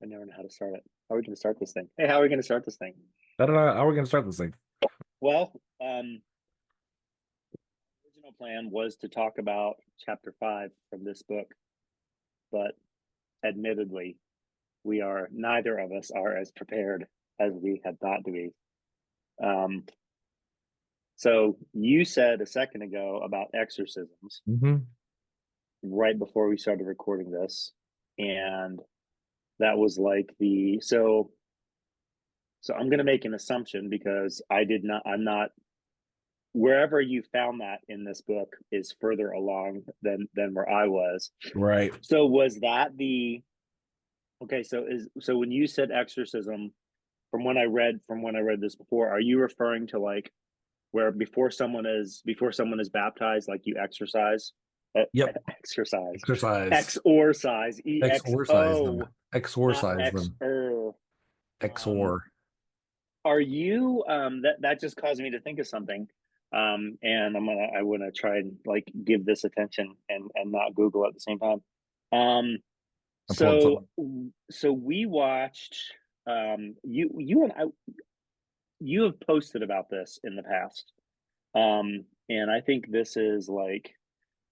I never know how to start it. How are we going to start this thing? Hey, how are we going to start this thing? I don't know. How are we going to start this thing? Well, original plan was to talk about chapter 5 from this book, but admittedly, we are neither of us are as prepared as we had thought to be. Um, so you said a second ago about exorcisms Hmm. right before we started recording this, and that was like the so I'm going to make an assumption because I'm not wherever you found that in this book is further along than where I was. Right. So was that the okay? So when you said exorcism, from when I read this before, are you referring to like where before someone is baptized, like you exercise, Yep. exercise, Exercise. exorcise, Exorcise them. EXO, not Exorcise them. XR. Um, Exor. are you that just caused me to think of something. And I want to try and like give this attention and not Google at the same time. Um, I'm pulling so something. so we watched you and I you have posted about this in the past. And I think this is like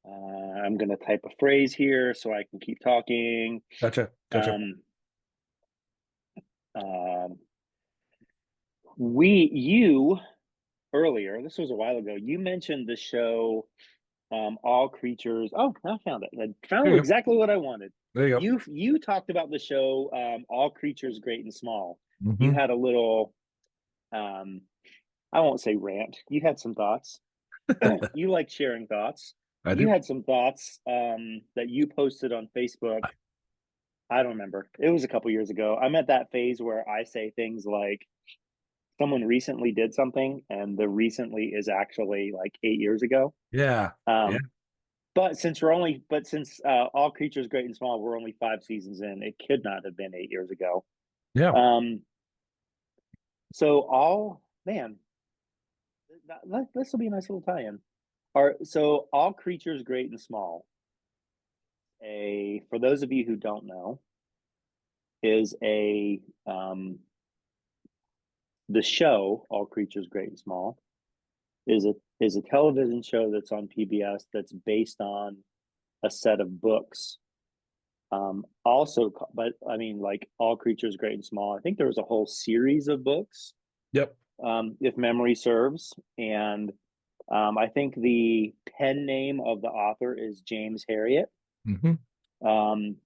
I'm gonna type a phrase here so I can keep talking. Gotcha. Gotcha. Um, um, you earlier, this was a while ago, you mentioned the show All Creatures. Oh, I found it. I found There you go. exactly what I wanted. There you go. You talked about the show All Creatures Great and Small. You Hmm. had a little um I won't say rant. You had some thoughts. You like sharing thoughts. I You do. had some thoughts that you posted on Facebook. I don't remember. It was a couple years ago. I'm at that phase where I say things like someone recently did something and the recently is actually like 8 years ago. Yeah. Yeah. Um, but since All Creatures Great and Small, we're only 5 seasons in. It could not have been 8 years ago. Yeah. Um, so all man, this will be a nice little tie-in. All Creatures Great and Small. A For those of you who don't know, is a the show All Creatures Great and Small is a television show that's on PBS that's based on a set of books. Also, but I mean, like All Creatures Great and Small. I think there was a whole series of books, Yep. if memory serves, and I think the pen name of the author is James Harriet, Hmm. um,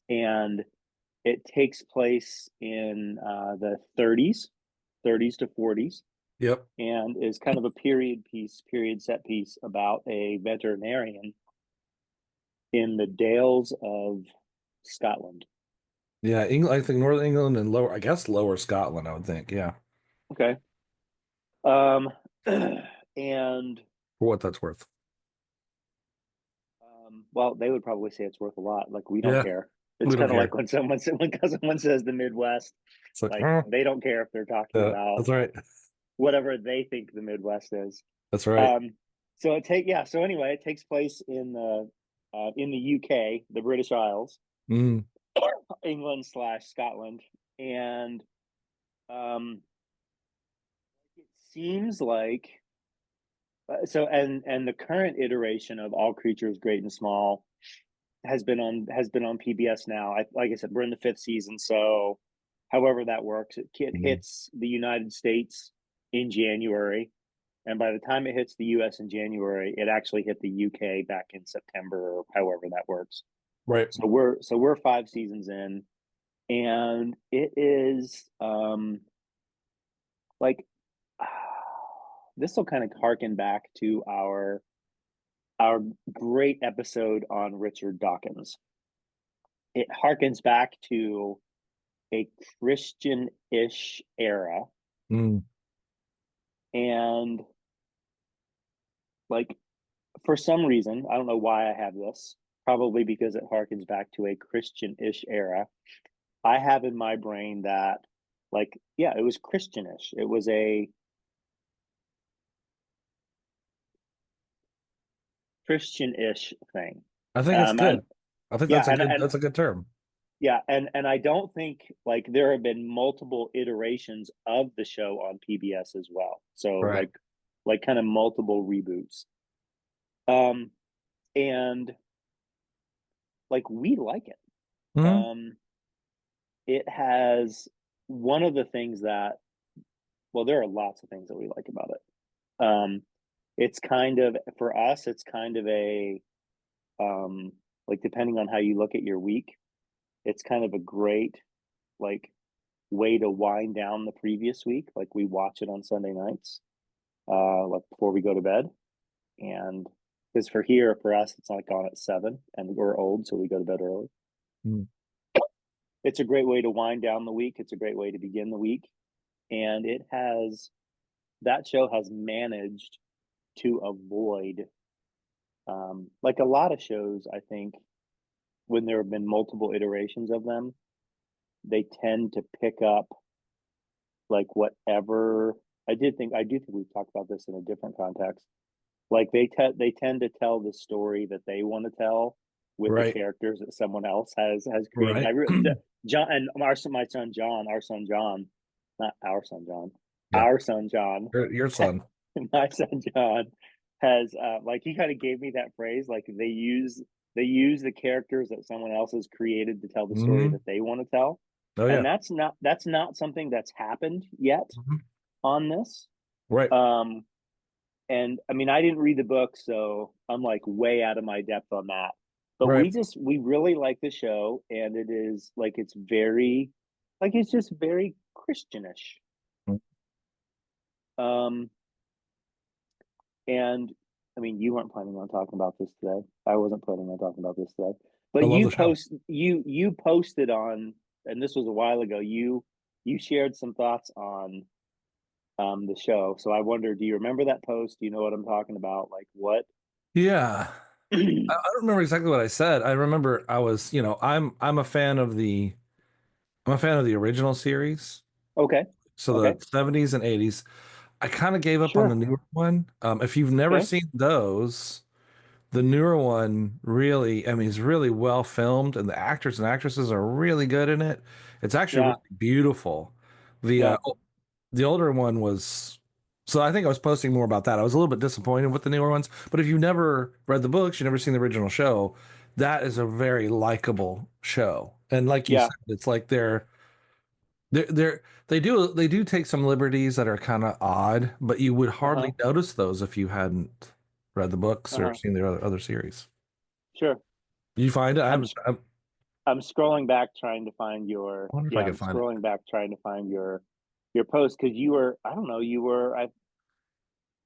and it takes place in the 30s to 40s, Yep. and is kind of a period set piece about a veterinarian in the Dales of Scotland. Yeah. England, I think Northern England and lower, I guess lower Scotland, I would think. Yeah. Okay. Um, and For what that's worth. well, they would probably say it's worth a lot. Like we don't Yeah. care. It's We don't kind of like care. when someone says the Midwest, It's like, like they don't care if they're talking about that's right. whatever they think the Midwest is. That's right. Um, so anyway, it takes place in the UK, the British Isles, Mm. England slash Scotland, and um, it seems like and the current iteration of All Creatures Great and Small has been on PBS now. Like I said, we're in the 5th season, so however that works, it Mm. hits the United States in January, and by the time it hits the US in January, it actually hit the UK back in September or however that works. Right. So we're 5 seasons in, and it is like this will kind of harken back to our great episode on Richard Dawkins. It harkens back to a Christian-ish era, Mm. and like for some reason, I don't know why I have this. Probably because it harkens back to a Christian-ish era. I have in my brain that, like, yeah, it was Christianish. It was a Christian-ish thing. I think it's Um, and good. I think yeah, that's a good term. yeah, and I don't think like there have been multiple iterations of the show on PBS as well. So Right. like kind of multiple reboots. Um and like we like it. Hmm. Um it has one of the things that, well, there are lots of things that we like about it. It's kind of, for us, it's kind of a um like depending on how you look at your week, it's kind of a great like way to wind down the previous week. Like we watch it on Sunday nights, like before we go to bed. And because for us, it's like on at 7 and we're old, so we go to bed early. Mm. It's a great way to wind down the week. It's a great way to begin the week. And that show has managed to avoid, like a lot of shows, I think, when there have been multiple iterations of them, they tend to pick up like whatever. I do think we've talked about this in a different context. Like they tend to tell the story that they want to tell with the Right. characters that someone else has created. Right. John and my son John, our son John, not our son John, Yeah. our son John, Your son. my son John has like he kind of gave me that phrase, like they use the characters that someone else has created to tell the story Hmm. that they want to tell. Oh And yeah. that's not something that's happened yet Mhm. on this. Right. Um and I mean I didn't read the book, so I'm like way out of my depth on that. But Right. we really like the show, and it is like it's very like it's just very Christianish. Um And I mean, you weren't planning on talking about this today. I wasn't planning on talking about this today. I But love the show. you posted on, and this was a while ago. You shared some thoughts on the show. So I wonder, do you remember that post? Do you know what I'm talking about? Like what? Yeah. I don't remember exactly what I said. I remember I was, I'm a fan of the original series. Okay. So Okay. the 70s and 80s. I kind of gave up on the Sure. newer one. If you've never Okay. seen those, the newer one really, I mean, is really well filmed, and the actors and actresses are really good in it. It's actually Yeah. really beautiful. The Yeah. the older one was, so I think I was posting more about that. I was a little bit disappointed with the newer ones, but if you've never read the books, you've never seen the original show, that is a very likable show. And like you Yeah. said, it's like they do take some liberties that are kind of odd, but you would Uh-huh. hardly notice those if you hadn't read the books or Uh-huh. seen the other series. Sure. You find it? I'm I I'm scrolling back trying to find wonder if I could I'm find it. scrolling back trying to find your post because you were, I don't know,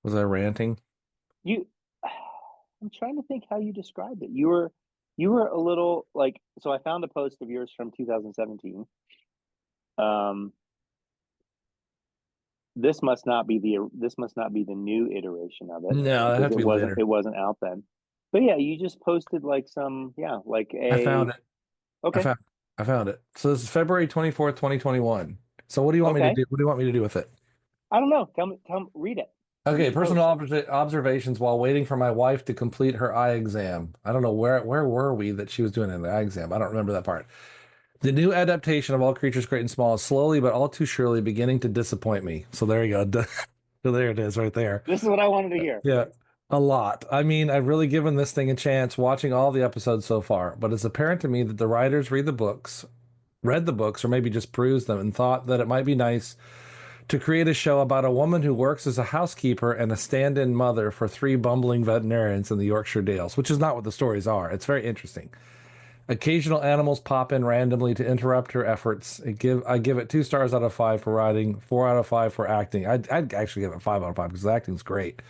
Was I ranting? you I'm trying to think how you described it. You were a little like, so I found a post of yours from 2017. Um this must not be the new iteration of it No, that because had to be later. it wasn't out then. But yeah, you just posted like some, yeah, like I found a, it. I okay. found I found it. So this is February 24th, 2021. So what do you want me to Okay. do? What do you want me to do with it? I don't know. Tell me, read it. Read Okay, the personal post. observations while waiting for my wife to complete her eye exam. I don't know where were we that she was doing an eye exam. I don't remember that part. The new adaptation of All Creatures Great and Small is slowly but all too surely beginning to disappoint me. So there you go. So there it is right there. This is what I wanted to hear. Yeah, a lot. I mean, I've really given this thing a chance watching all the episodes so far, but it's apparent to me that the writers read the books, or maybe just perused them and thought that it might be nice to create a show about a woman who works as a housekeeper and a stand-in mother for three bumbling veterinarians in the Yorkshire Dales, which is not what the stories are. It's very interesting. Occasional animals pop in randomly to interrupt her efforts. I give it 2 stars out of 5 for writing, 4 out of 5 for acting. I'd actually give it 5 out of 5 because the acting's great,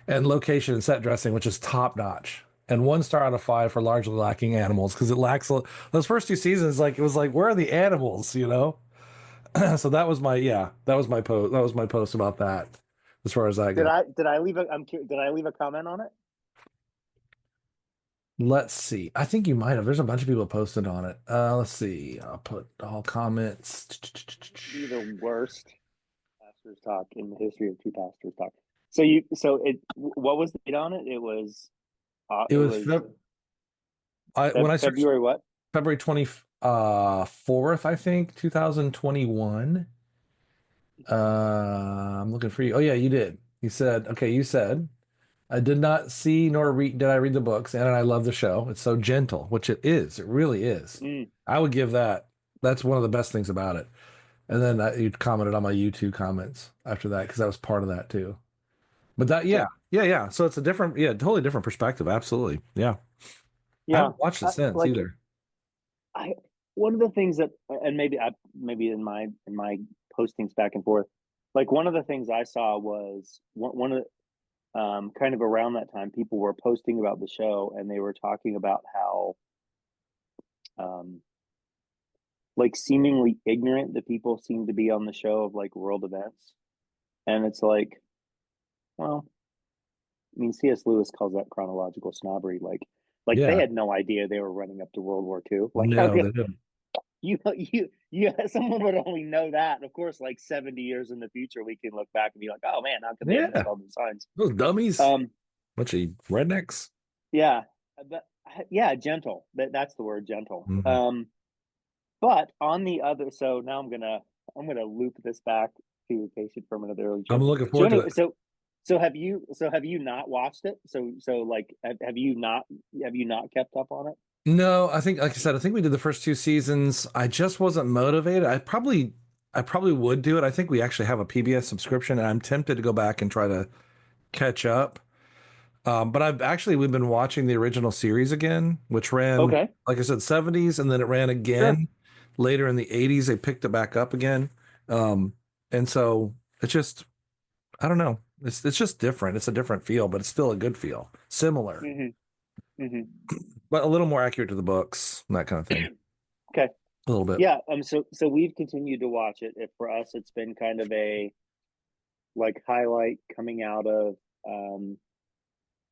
and location and set dressing, which is top notch. And 1 star out of 5 for largely lacking animals because it lacks those first two seasons. Like it was like, where are the animals? So that was my post. That was my post about that. As far as that goes, Did I leave a did I leave a comment on it? let's see. I think you might have. There's a bunch of people posted on it. Let's see. I'll put all comments. Be the worst pastors talk in the history of two pastors talk. So it what was the date on it? It It was was When I searched February what? February 20. 4th, I think, 2021. I'm looking for you. Oh yeah, you did. You said, okay, you said, I did not see nor read did I read the books, and I love the show. It's so gentle, which it is. It really is. Mm, I would give that. That's one of the best things about it. And then you commented on my YouTube comments after that because that was part of that too. But that, yeah, okay. yeah, yeah. So it's a different, yeah, totally different perspective. Absolutely. Yeah. I Yeah. haven't watched it since Like either. I one of the things that, and maybe in my postings back and forth, like one of the things I saw was one of kind of around that time, people were posting about the show and they were talking about how um like seemingly ignorant the people seem to be on the show of like world events. And it's like, well, I mean, C.S. Lewis calls that chronological snobbery. Like they Yeah. had no idea they were running up to World War II. Like, how No, they didn't. someone would only know that. Of course, like 70 years in the future, we can look back and be like, oh man, how could they have missed Yeah. all the signs? Those dummies. Um, Bunch of rednecks. yeah, but yeah, gentle. That's the word, gentle. Mhm. But on the other, so now I'm gonna loop this back to Patient from Another I'm Religion. looking So forward to anyway, it. so have you not watched it? So like have you not kept up on it? No, I think, like I said, I think we did the first two seasons. I just wasn't motivated. I probably would do it. I think we actually have a PBS subscription, and I'm tempted to go back and try to catch up. But we've been watching the original series again, which ran, Okay, like I said, 70s, and then it ran sure. again later in the 80s. They picked it back up again. Um, and so it's just, I don't know. It's just different. It's a different feel, but it's still a good feel. Similar, Hmm. Hmm. but a little more accurate to the books, that kind of thing. Okay. A little bit. Yeah. So we've continued to watch it. If for us, it's been kind of a like highlight coming out of um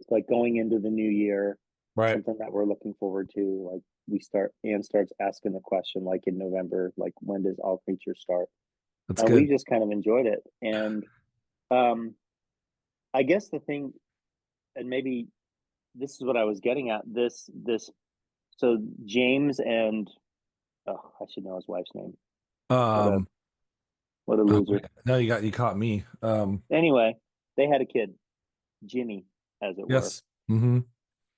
like going into the new year, Right. something that we're looking forward to. Like Anne starts asking the question like in November, like when does All Creatures start? That's And we good. just kind of enjoyed it. And um I guess the thing, and maybe this is what I was getting at. This so James and oh, I should know his wife's name. What a Um, what a oh, loser. now you caught me. Anyway, they had a kid, Jimmy, as it were, Yes. Hmm.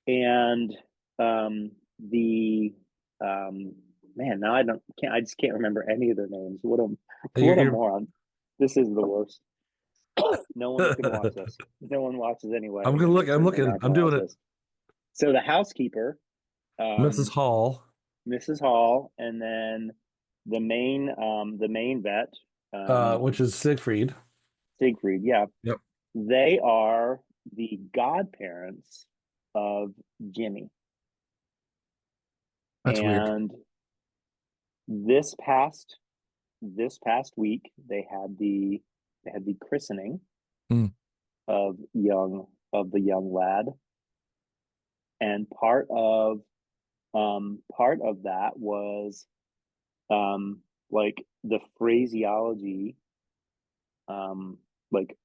and the um, man, now I just can't remember any of their names. What a You're, moron! This is the worst. No one's gonna watch I'm this. No one watches any gonna weddings. look. They're I'm certainly looking. not I'm gonna watch doing it. this. So the housekeeper, Mrs. um, Hall, Mrs. Hall, and then the main vet, which is Siegfried. Siegfried. Yeah, Yep. they are the godparents of Jimmy. That's weird. And this past this past week they had the christening Mm. of the young lad, and part of that was like the phraseology, um like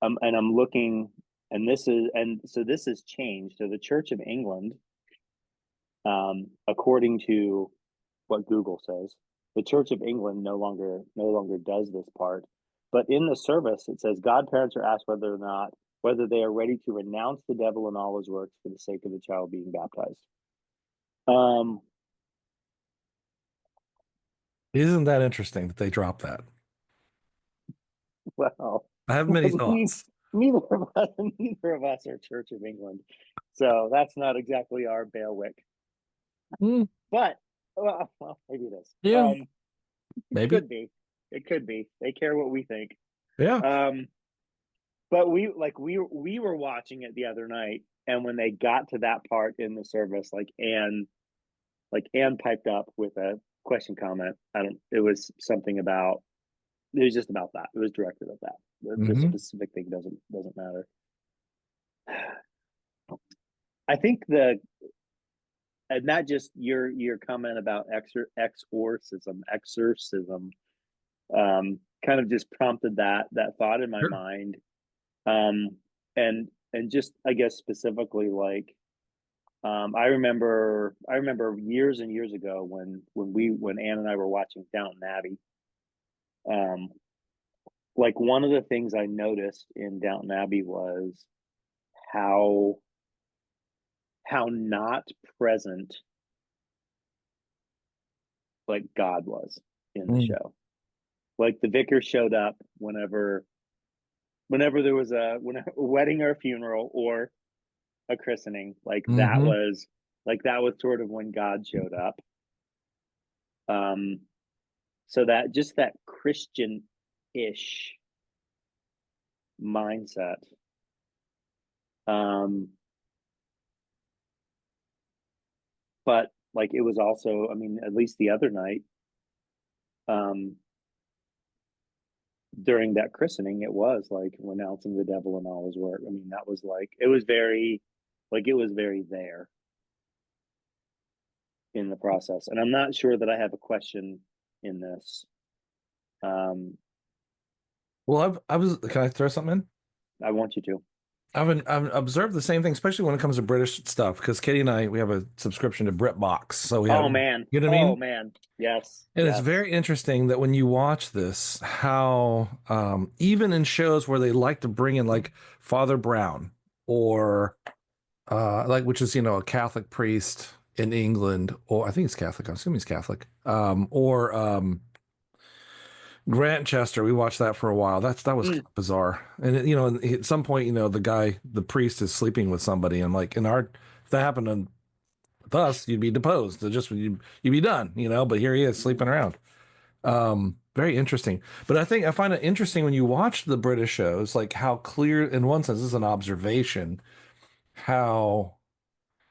and I'm looking, and so this has changed. So the Church of England, according to what Google says, the Church of England no longer does this part. But in the service, it says godparents are asked whether they are ready to renounce the devil and all his works for the sake of the child being baptized. Um, Isn't that interesting that they dropped that? well, I have many thoughts. neither of us neither of us are Church of England, so that's not exactly our bailiwick. Mm, But maybe it is. yeah, It maybe. could be. It could be. They care what we think. Yeah. Um, But we were watching it the other night, and when they got to that part in the service, Anne piped up with a question comment. I don't. It was something about. It was just about that. It was directed at that. The Hmm. specific thing doesn't matter. I think the and not just your comment about exorcism, kind of just prompted that thought in my Sure. mind, um, and just I guess specifically like I remember years and years ago when Ann and I were watching Downton Abbey. Um, like one of the things I noticed in Downton Abbey was how how not present like God was in the Mm. show. Like the vicar showed up whenever there was a wedding or a funeral or a christening. Hmm. Like that was sort of when God showed up. Um, so that just that Christian ish mindset. Um, but like it was also, I mean, at least the other night, um, during that christening, it was like renouncing the devil and all his work. I mean, that was like it was very there in the process. And I'm not sure that I have a question in this. Um, Well, can I throw something in? I want you to. I've observed the same thing, especially when it comes to British stuff, because Katie and I, we have a subscription to BritBox. So we have, Oh man. you know what I Oh mean? man. Yes. And it's Yes. very interesting that when you watch this, how even in shows where they like to bring in like Father Brown or like which is a Catholic priest in England, or I think he's Catholic. I'm assuming he's Catholic. Or Grantchester, we watched that for a while. That was kind Mm, of bizarre. And at some point, the priest is sleeping with somebody, and like if that happened with us, you'd be deposed. You'd be done, But here he is mm, sleeping around. Very interesting. But I find it interesting when you watch the British shows, like how clear, in one sense, this is an observation, how,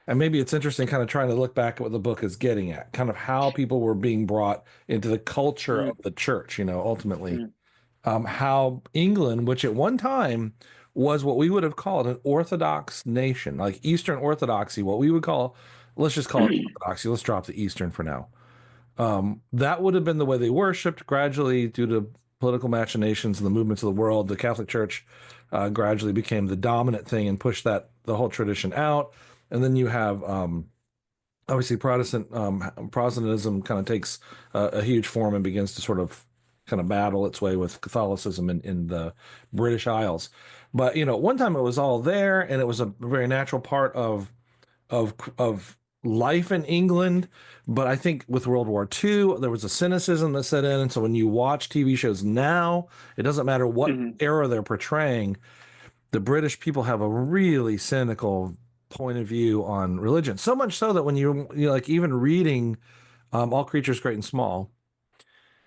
and maybe it's interesting kind of trying to look back at what the book is getting at, kind of how people were being brought into the culture mm, of the church, ultimately. mm. How England, which at one time was what we would have called an Orthodox nation, like Eastern Orthodoxy, what we would call, let's just call it Orthodoxy. Let's drop the Eastern for now. That would have been the way they worshipped. Gradually, due to political machinations and the movements of the world, the Catholic Church gradually became the dominant thing and pushed the whole tradition out. And then you have obviously Protestantism kind of takes a huge form and begins to sort of kind of battle its way with Catholicism in the British Isles. But one time it was all there, and it was a very natural part of life in England. But I think with World War II, there was a cynicism that set in. And so when you watch TV shows now, it doesn't matter what Mhm. era they're portraying, the British people have a really cynical point of view on religion. So much so that when you like even reading All Creatures Great and Small,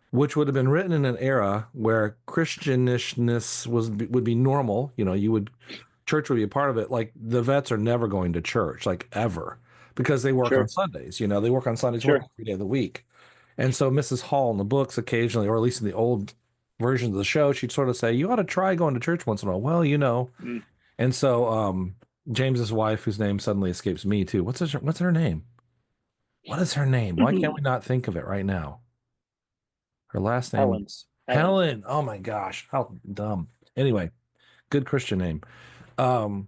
which would have been written in an era where Christianishness would be normal. Church would be a part of it. Like the vets are never going to church, like ever, because they work on Sure. Sundays. They work on Sundays, work Sure. every day of the week. And so Mrs. Hall in the books occasionally, or at least in the old versions of the show, she'd sort of say, "You ought to try going to church once in a while." Well, Mm. And so James's wife, whose name suddenly escapes me too. What's her name? What is her name? Why can't we not think of it right now? Her last name Helen. was Helen. Helen. Oh my gosh, how dumb. Anyway, good Christian name. Um,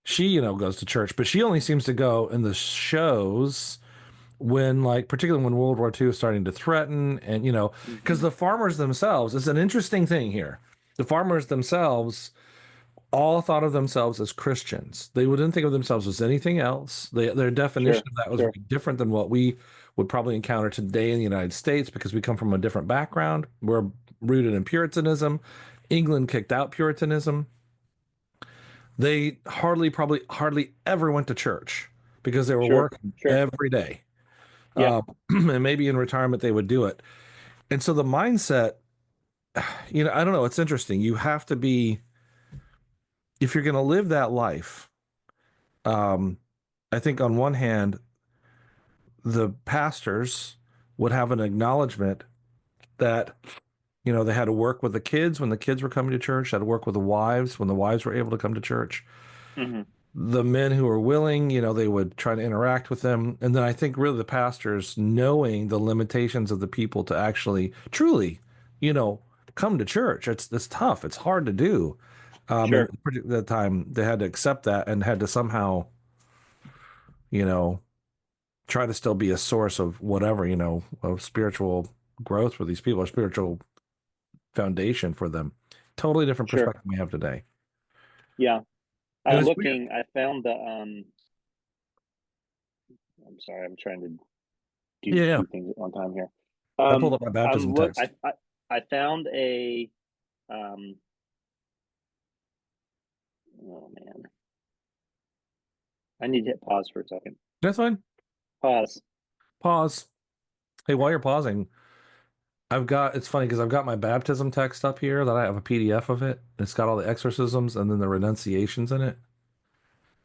she, goes to church, but she only seems to go in the shows when, like, particularly when World War II is starting to threaten, and because Hmm. the farmers themselves, it's an interesting thing here. The farmers themselves all thought of themselves as Christians. They wouldn't think of themselves as anything else. Their definition Sure. of that was Sure. very different than what we would probably encounter today in the United States because we come from a different background. We're rooted in Puritanism. England kicked out Puritanism. They hardly ever went to church because they were Sure. working Sure. every day. Yeah. And maybe in retirement they would do it. And so the mindset, I don't know, it's interesting. You have to be, if you're going to live that life, um, I think on one hand, the pastors would have an acknowledgement that, they had to work with the kids when the kids were coming to church, had to work with the wives when the wives were able to come to church. Hmm. The men who were willing, they would try to interact with them. And then I think really the pastors knowing the limitations of the people to actually truly, you know, come to church. It's tough. It's hard to do. And Sure. at that time they had to accept that and had to somehow, you know, try to still be a source of whatever, of spiritual growth for these people, a spiritual foundation for them. Totally different Sure. perspective we have today. Yeah. And I'm it's weird. looking, I found the I'm sorry, I'm trying to do Yeah, yeah. two things at one time here. I pulled up my I'm baptism look text. I found a um oh man. I need to hit pause for a second. That's fine. Pause. Pause. Hey, while you're pausing, it's funny because I've got my baptism text up here that I have a PDF of it. It's got all the exorcisms and then the renunciations in it.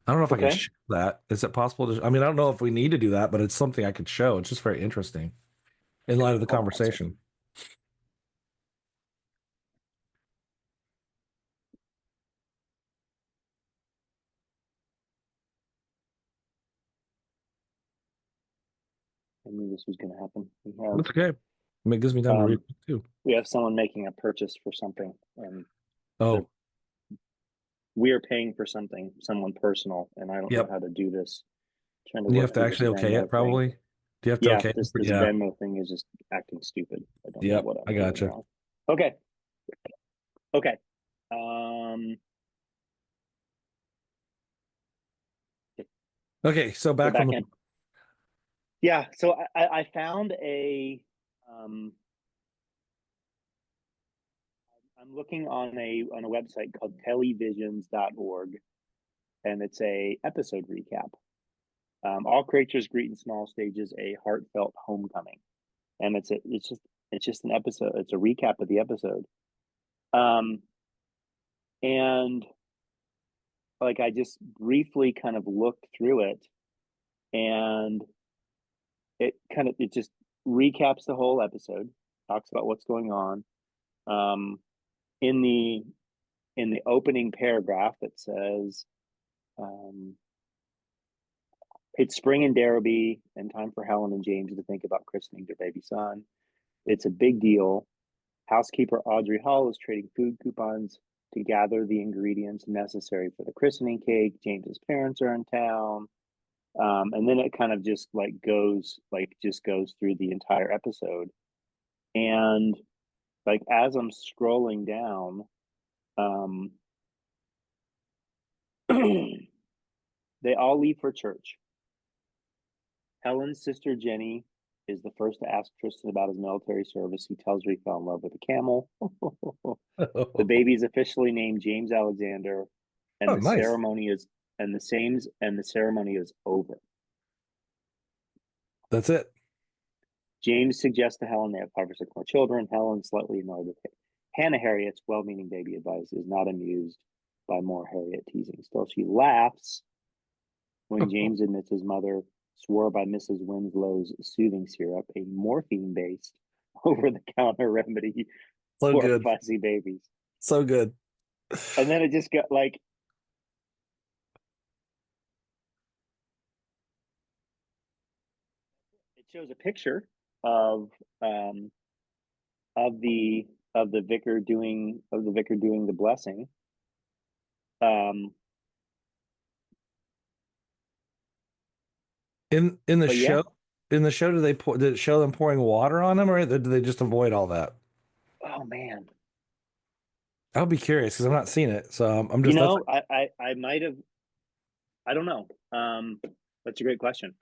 I don't know if I can Okay. show that. Is it possible to? I mean, I don't know if we need to do that, but it's something I could show. It's just very interesting in light of the Hold on one second. conversation. I knew this was gonna happen. We have That's okay. I mean, it gives me time to read um it too. we have someone making a purchase for something and they're Oh, we are paying for something, someone personal, and I don't know yep. how to do this. Trying to You work have to through this actually okay it, Venmo thing. probably. Do you have to Yeah, okay it? this Yeah. Venmo thing is just acting stupid. I don't know Yep. what I I'm doing gotcha. wrong. Okay. Okay. Um Okay. So Go back from back the in. Yeah, so I found a I'm looking on a website called televisions.org, and it's a episode recap. All creatures greet in small stages a heartfelt homecoming. And it's just an episode, it's a recap of the episode. Um and like I just briefly kind of looked through it, and it just recaps the whole episode, talks about what's going on. Um in the opening paragraph that says um it's spring in Derby and time for Helen and James to think about christening their baby son. It's a big deal. Housekeeper Audrey Hall is trading food coupons to gather the ingredients necessary for the christening cake. James's parents are in town. And then it kind of just just goes through the entire episode. And like as I'm scrolling down, um, they all leave for church. Helen's sister Jenny is the first to ask Tristan about his military service. He tells her he fell in love with a camel. The baby is officially named James Alexander, Oh, and nice. the ceremony is over. That's it. James suggests to Helen they have 5 or 6 more children. Helen, slightly annoyed with Hannah Harriet's well-meaning baby advice, is not amused by more Harriet teasing. Still, she laughs when James admits his mother swore by Mrs. Winslow's soothing syrup, a morphine-based over-the-counter remedy So for good. fussy babies. So good. And then it just got like it shows a picture of um of the of the vicar doing the blessing. Um, In the but yeah, show, did it show them pouring water on him, or did they just avoid all that? oh man, I would be curious because I'm not seeing it. So I'm you just that's know, I might have, I don't know. That's a great question.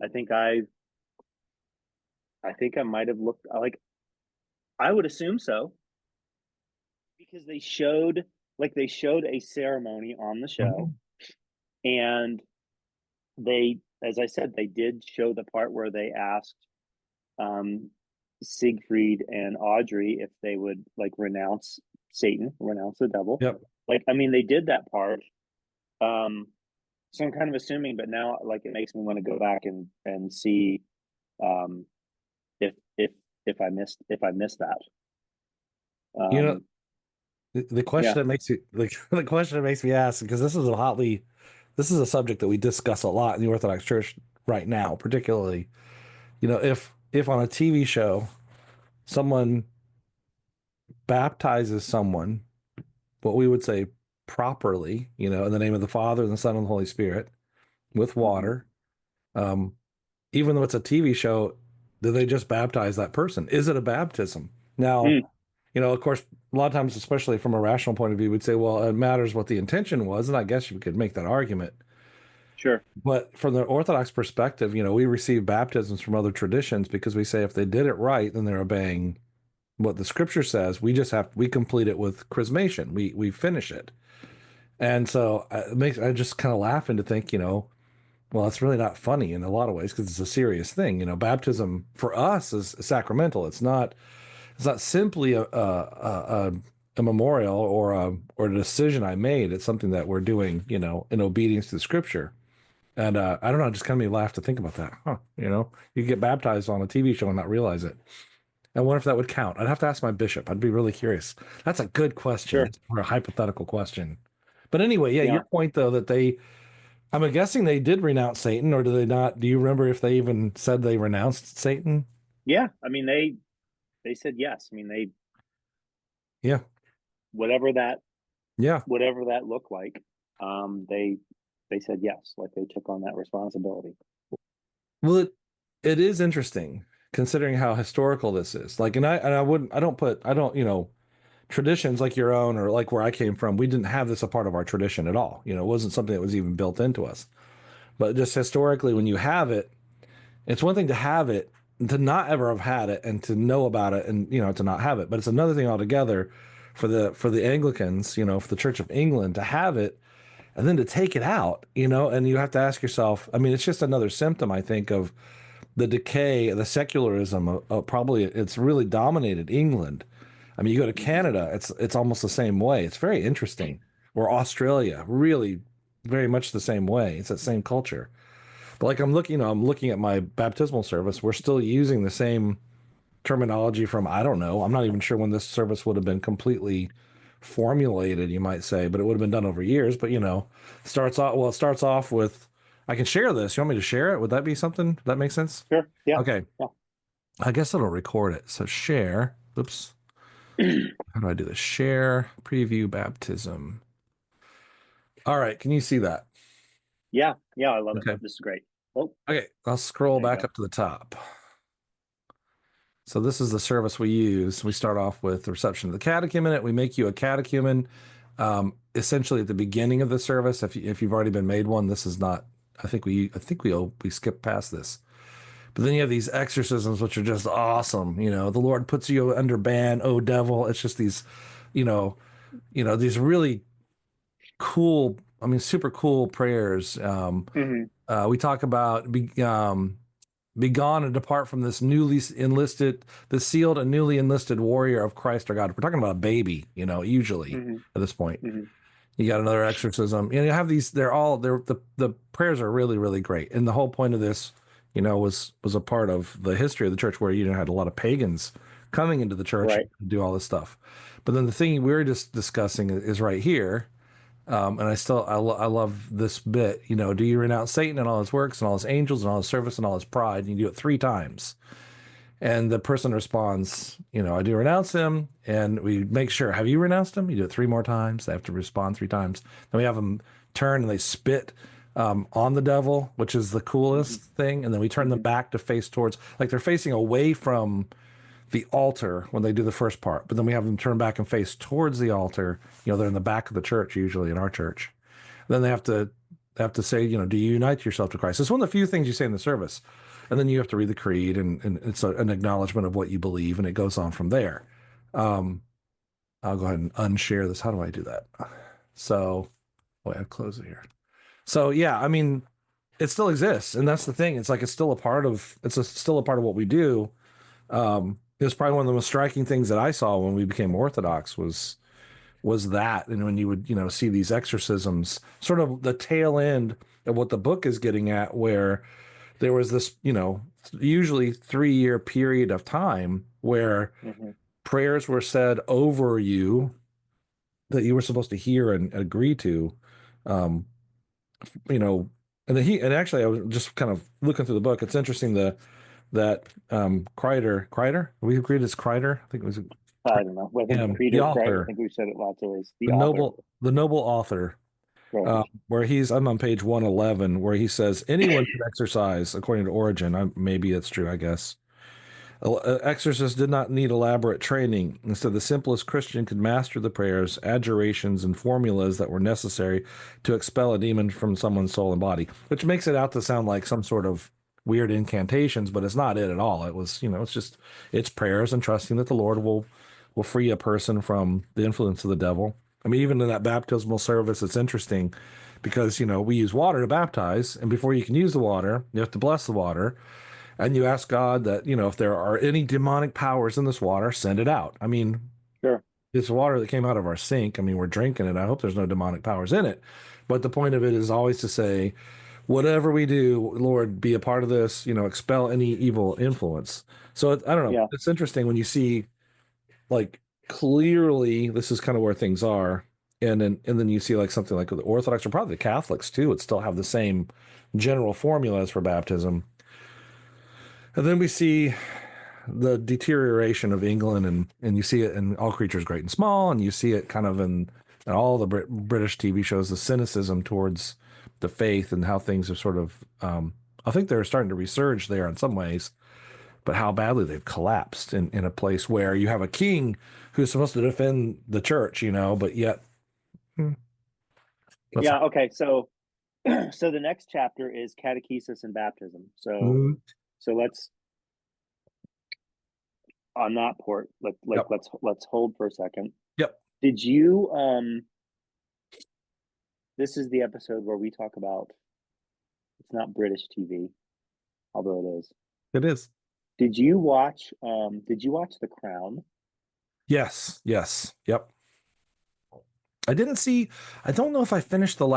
I think I think I might have looked like I would assume so because they showed a ceremony on the show, Mhm. and they, as I said, they did show the part where they asked um, Siegfried and Audrey if they would like renounce Satan, renounce the devil. Yep. Like, I mean, they did that part. Um, so I'm kind of assuming, but now like it makes me want to go back and see um, if if I missed that. You know, Um, the question yeah. that makes you like the question that makes me ask because this is a subject that we discuss a lot in the Orthodox Church right now, particularly. If on a TV show someone baptizes someone, what we would say properly, in the name of the Father and the Son and the Holy Spirit with Mm-hmm. water. Um, even though it's a TV show, do they just baptize that person? Is it a baptism? Now, Mm, of course, a lot of times, especially from a rational point of view, we'd say, well, it matters what the intention was, and I guess you could make that argument. sure. But from the Orthodox perspective, we receive baptisms from other traditions because we say if they did it right, then they're obeying what the Scripture says. We complete it with chrismation. We finish it, and so I just kind of laugh and to think, well, it's really not funny in a lot of ways because it's a serious thing. Baptism for us is sacramental. It's not simply a memorial or a decision I made. It's something that we're doing, in obedience to the Scripture. And I don't know, it just kind of made me laugh to think about that. Huh, you get baptized on a TV show and not realize it. I wonder if that would count. I'd have to ask my bishop. I'd be really curious. That's a good question. Sure. It's more a hypothetical question. But anyway, yeah, your Yeah. point though that I'm guessing they did renounce Satan, or do they not? Do you remember if they even said they renounced Satan? Yeah. I mean, they said yes. I mean, they Yeah, whatever that yeah. whatever that looked like, they said yes. Like they took on that responsibility. Well, it is interesting considering how historical this is. Like, and I wouldn't, I don't, traditions like your own or like where I came from. We didn't have this a part of our tradition at all. It wasn't something that was even built into us. But just historically, when you have it, it's one thing to have it, to not ever have had it, and to know about it, and to not have it. But it's another thing altogether for the Anglicans, for the Church of England to have it and then to take it out, and you have to ask yourself. I mean, it's just another symptom, I think, of the decay, the secularism. Probably it's really dominated England. I mean, you go to Hmm. Canada, it's almost the same way. It's very interesting. Or Australia, really, very much the same way. It's that same culture. But like I'm looking at my baptismal service. We're still using the same terminology from, I don't know. I'm not even sure when this service would have been completely formulated, you might say, but it would have been done over years. But it starts off with, I can share this. You want me to share it? Would that be something? Does that make sense? Sure. Yeah. Okay. Yeah. I guess it'll record it. So share. Oops. How do I do this? Share, preview, baptism. All right. Can you see that? Yeah. Yeah. I love it. Okay. This is great. Oh, Okay. I'll scroll there you back go. up to the top. So this is the service we use. We start off with the reception of the catechumenate. We make you a catechumen. Essentially, at the beginning of the service, if you've already been made one, this is not. I think we skip past this. But then you have these exorcisms, which are just awesome. The Lord puts you under ban, oh devil. It's just these, you know, these really cool. I mean, super cool prayers. Hmm. We talk about be gone and depart from this the sealed and newly enlisted warrior of Christ our God. We're talking about a baby, usually Hmm. at this point. Hmm. You got another exorcism. You have these, the prayers are really, really great. And the whole point of this, was a part of the history of the church where, had a lot of pagans coming into the church Right. and do all this stuff. But then the thing we're just discussing is right here. And I love this bit. Do you renounce Satan and all his works and all his angels and all his service and all his pride? And you do it 3 times. And the person responds, I do renounce him. And we make sure, have you renounced him? You do it 3 more times. They have to respond 3 times. Then we have them turn and they spit on the devil, which is the Hmm. coolest thing. And then we turn them Hmm. back to face towards, like they're facing away from the altar when they do the first part, but then we have them turn back and face towards the altar. They're in the back of the church, usually in our church. Then they have to say, do you unite yourself to Christ? It's one of the few things you say in the service. And then you have to read the creed, and it's an acknowledgement of what you believe, and it goes on from there. Um, I'll go ahead and unshare this. How do I do that? So, wait, I'll close it here. So yeah, I mean, it still exists, and that's the thing. It's like still a part of what we do. It was probably one of the most striking things that I saw when we became Orthodox was that, and when you would see these exorcisms, sort of the tail end of what the book is getting at, where there was this usually 3-year period of time where Hmm. prayers were said over you that you were supposed to hear and agree to, um, you know, and actually I was just kind of looking through the book. It's interesting that Kreider, we agreed it's Kreider. I think it was I don't know. I think the Creeder, right? I author, think we've said it lots of ways. The the author. noble, the noble author. Right. where I'm on page 111, where he says anyone can exercise, according to Origin. Maybe it's true, I guess. Exorcists did not need elaborate training. Instead, the simplest Christian could master the prayers, adjurations, and formulas that were necessary to expel a demon from someone's soul and body, which makes it out to sound like some sort of weird incantations, but it's not it at all. It was, it's prayers and trusting that the Lord will free a person from the influence of the devil. I mean, even in that baptismal service, it's interesting because, we use water to baptize, and before you can use the water, you have to bless the water. And you ask God that, if there are any demonic powers in this water, send it out. I mean, Sure. this water that came out of our sink, I mean, we're drinking it. I hope there's no demonic powers in it. But the point of it is always to say, whatever we do, Lord, be a part of this, expel any evil influence. So I don't know. Yeah. It's interesting when you see, like, clearly this is kind of where things are. And then you see like something like the Orthodox or probably the Catholics too would still have the same general formulas for baptism. And then we see the deterioration of England, and you see it in All Creatures Great and Small, and you see it kind of in all the British TV shows, the cynicism towards the faith and how things have sort of, I think they're starting to resurge there in some ways, but how badly they've collapsed in a place where you have a king who's supposed to defend the church, but yet, hmm, that's Yeah. Okay. So, so the next chapter is catechesis and baptism. So, mm, so let's on that port. yep, Let's hold for a second. yep, Did you This is the episode where we talk about it's not British TV, although it is. it is. Did you watch The Crown? Yes, yes, yep. I didn't see, I don't know if I finished the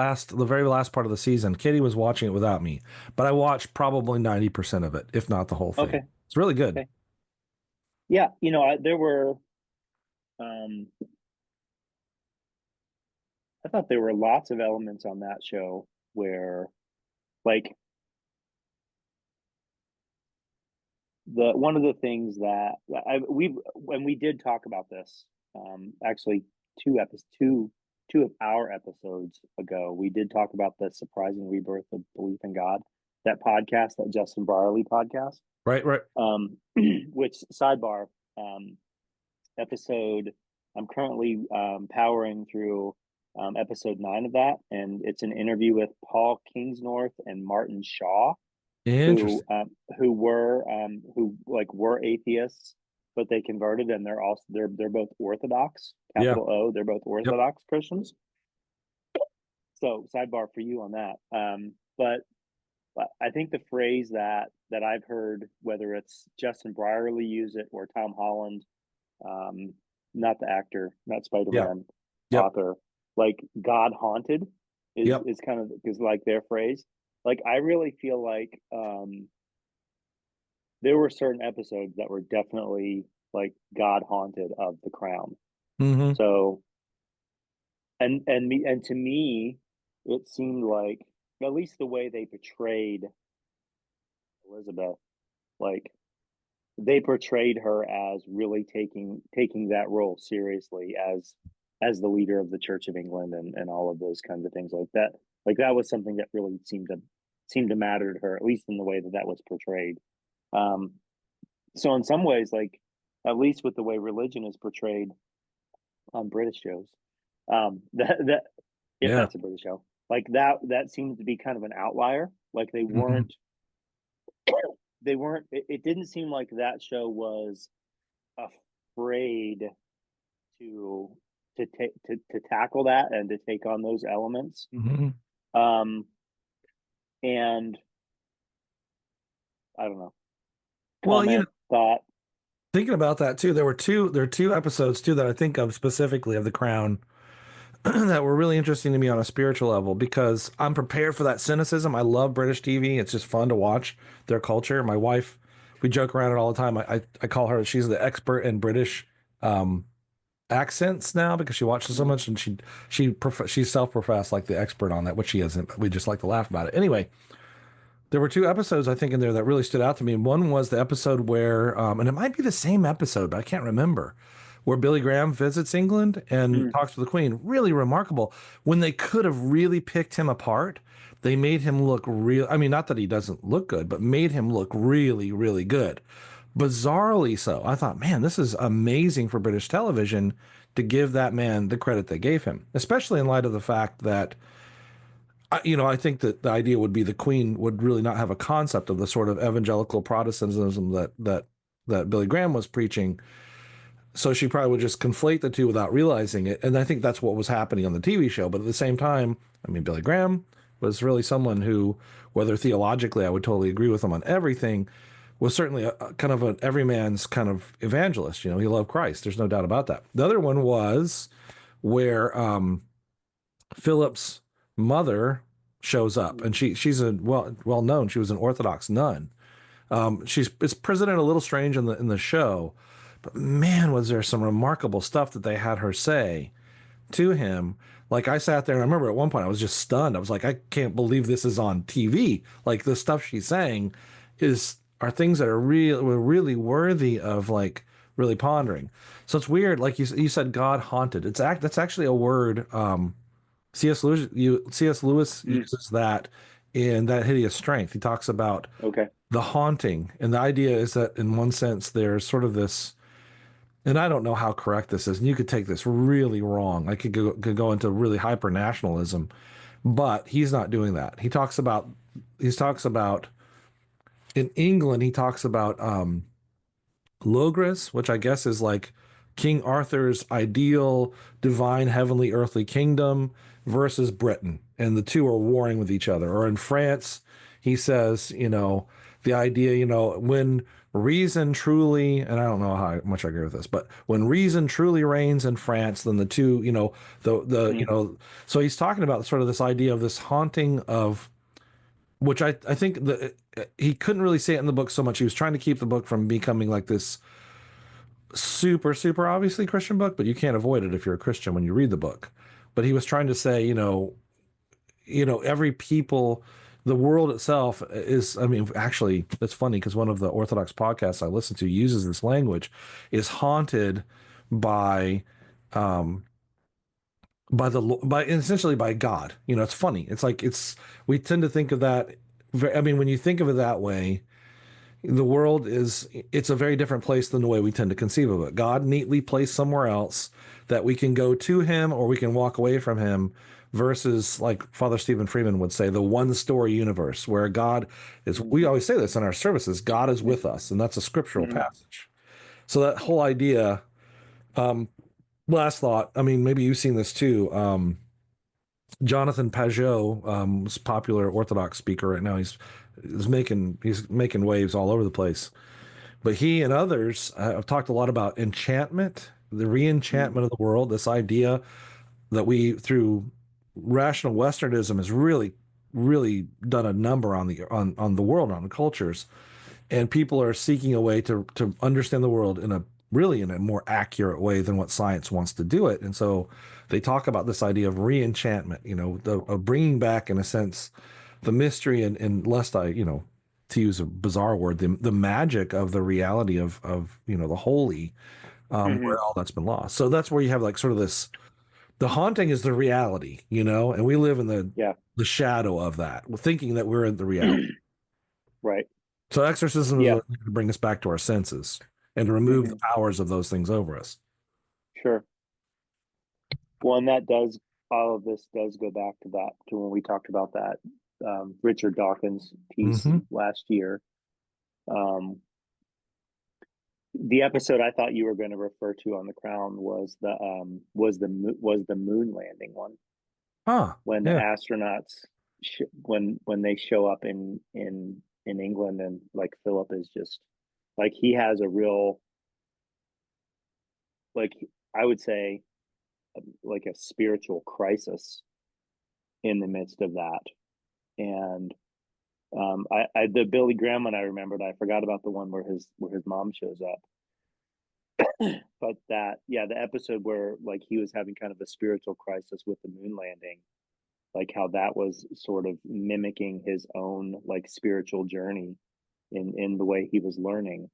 very last part of the season. Katie was watching it without me, but I watched probably 90% of it, if not the whole thing. Okay. It's really good. Okay. Yeah, there were um I thought there were lots of elements on that show where like the one of the things that we did talk about this actually two of our episodes ago, we did talk about the surprising rebirth of belief in God, that podcast, that Justin Brierly podcast. Right, right. Which sidebar, episode I'm currently powering through episode 9 of that, and it's an interview with Paul Kingsnorth and Martin Shaw, Interesting. who like were atheists, but they converted, and they're both Orthodox, Yeah. capital O. They're both Yep. Orthodox Christians. So sidebar for you on that. But I think the phrase that I've heard, whether it's Justin Brierly use it or Tom Holland, not the actor, not Spider Yeah. Man, Yep. author, like God haunted Yep. is kind of is like their phrase. Like I really feel like there were certain episodes that were definitely like God haunted of The Crown. Mm-hmm. So and to me, it seemed like at least the way they portrayed Elizabeth, like they portrayed her as really taking that role seriously as the leader of the Church of England, and all of those kinds of things like that. Like that was something that really seemed to matter to her, at least in the way that was portrayed. Um, so in some ways, like at least with the way religion is portrayed on British shows, that if Yeah. that's a British show, like that seemed to be kind of an outlier. Like Mm-hmm. they weren't. It didn't seem like that show was afraid to to tackle that and to take on those elements. Mm-hmm. Um, and I don't know. Well, Comment, thought. thinking about that too, there are two episodes too that I think of specifically of The Crown that were really interesting to me on a spiritual level because I'm prepared for that cynicism. I love British TV. It's just fun to watch their culture. My wife, we joke around it all the time. I call her, she's the expert in British um, accents now because she watches so Mm-hmm. much, and she's self-professed like the expert on that, which she isn't, but we just like to laugh about it. Anyway, there were two episodes I think in there that really stood out to me. And one was the episode where, and it might be the same episode, but I can't remember, where Billy Graham visits England and Mm. talks to the Queen. Really remarkable. When they could have really picked him apart, they made him look real. I mean, not that he doesn't look good, but made him look really, really good. Bizarrely so. I thought, man, this is amazing for British television to give that man the credit they gave him, especially in light of the fact that I think that the idea would be the Queen would really not have a concept of the sort of evangelical Protestantism that Billy Graham was preaching. So she probably would just conflate the two without realizing it. And I think that's what was happening on the TV show. But at the same time, I mean, Billy Graham was really someone who, whether theologically, I would totally agree with him on everything, was certainly a kind of an everyman's kind of evangelist. He loved Christ. There's no doubt about that. The other one was where Philip's mother shows up, and she's a well known. She was an Orthodox nun. She's it's presented a little strange in the show, but man, was there some remarkable stuff that they had her say to him. Like I sat there and I remember at one point I was just stunned. I was like, I can't believe this is on TV. Like the stuff she's saying are things that are really worthy of like really pondering. So it's weird. Like you said, God haunted. That's actually a word. C.S. Lewis Mm. uses that in That Hideous Strength. He talks about Okay. the haunting, and the idea is that in one sense there's sort of this, and I don't know how correct this is, and you could take this really wrong. I could go into really hyper nationalism, but he's not doing that. He talks about in England. He talks about Logres, which I guess is like King Arthur's ideal divine heavenly earthly kingdom versus Britain, and the two are warring with each other. Or in France, he says, the idea, when reason truly, and I don't know how much I agree with this, but when reason truly reigns in France, then the two, Mm. so he's talking about sort of this idea of this haunting of, which I think that he couldn't really say it in the book so much. He was trying to keep the book from becoming like this super, super obviously Christian book, but you can't avoid it if you're a Christian when you read the book. But he was trying to say, every people, the world itself is, I mean, actually, that's funny because one of the Orthodox podcasts I listen to uses this language, is haunted by, um, by essentially by God. It's funny. It's like, we tend to think of that. I mean, when you think of it that way, the world it's a very different place than the way we tend to conceive of it. God neatly placed somewhere else that we can go to him or we can walk away from him, versus like Father Stephen Freeman would say, the one story universe where God is, Mm. we always say this in our services, God is with us, and that's a scriptural Mm. passage. So that whole idea, um last thought, I mean, maybe you've seen this too. Jonathan Pajot, is a popular Orthodox speaker right now. He's making waves all over the place. But he and others have talked a lot about enchantment, the Mm. re-enchantment of the world. This idea that we, through rational Westernism, has really, really done a number on the world, on the cultures, and people are seeking a way to understand the world in a more accurate way than what science wants to do it. And so they talk about this idea of re-enchantment, of bringing back, in a sense, the mystery, and lest I, to use a bizarre word, the magic of the reality of the holy, Hmm. where all that's been lost. So that's where you have like sort of this, the haunting is the reality, and we live in Yeah. the shadow of that, thinking that we're in the reality. Right. So exorcism is Yeah. to bring us back to our senses and to remove the Hmm. powers of those things over us. Sure. Well, and that does, all of this does go back to that, to when we talked about that Richard Dawkins piece Hmm. last year. Um, the episode I thought you were going to refer to on The Crown was the moon landing one, Ah, when the yeah. astronauts when they show up in England, and like Philip is just like, he has a real, like, I would say, like a spiritual crisis in the midst of that. And the Billy Graham one I remembered. I forgot about the one where his mom shows up. But that, yeah, the episode where like he was having kind of a spiritual crisis with the moon landing, like how that was sort of mimicking his own like spiritual journey in the way he was learning.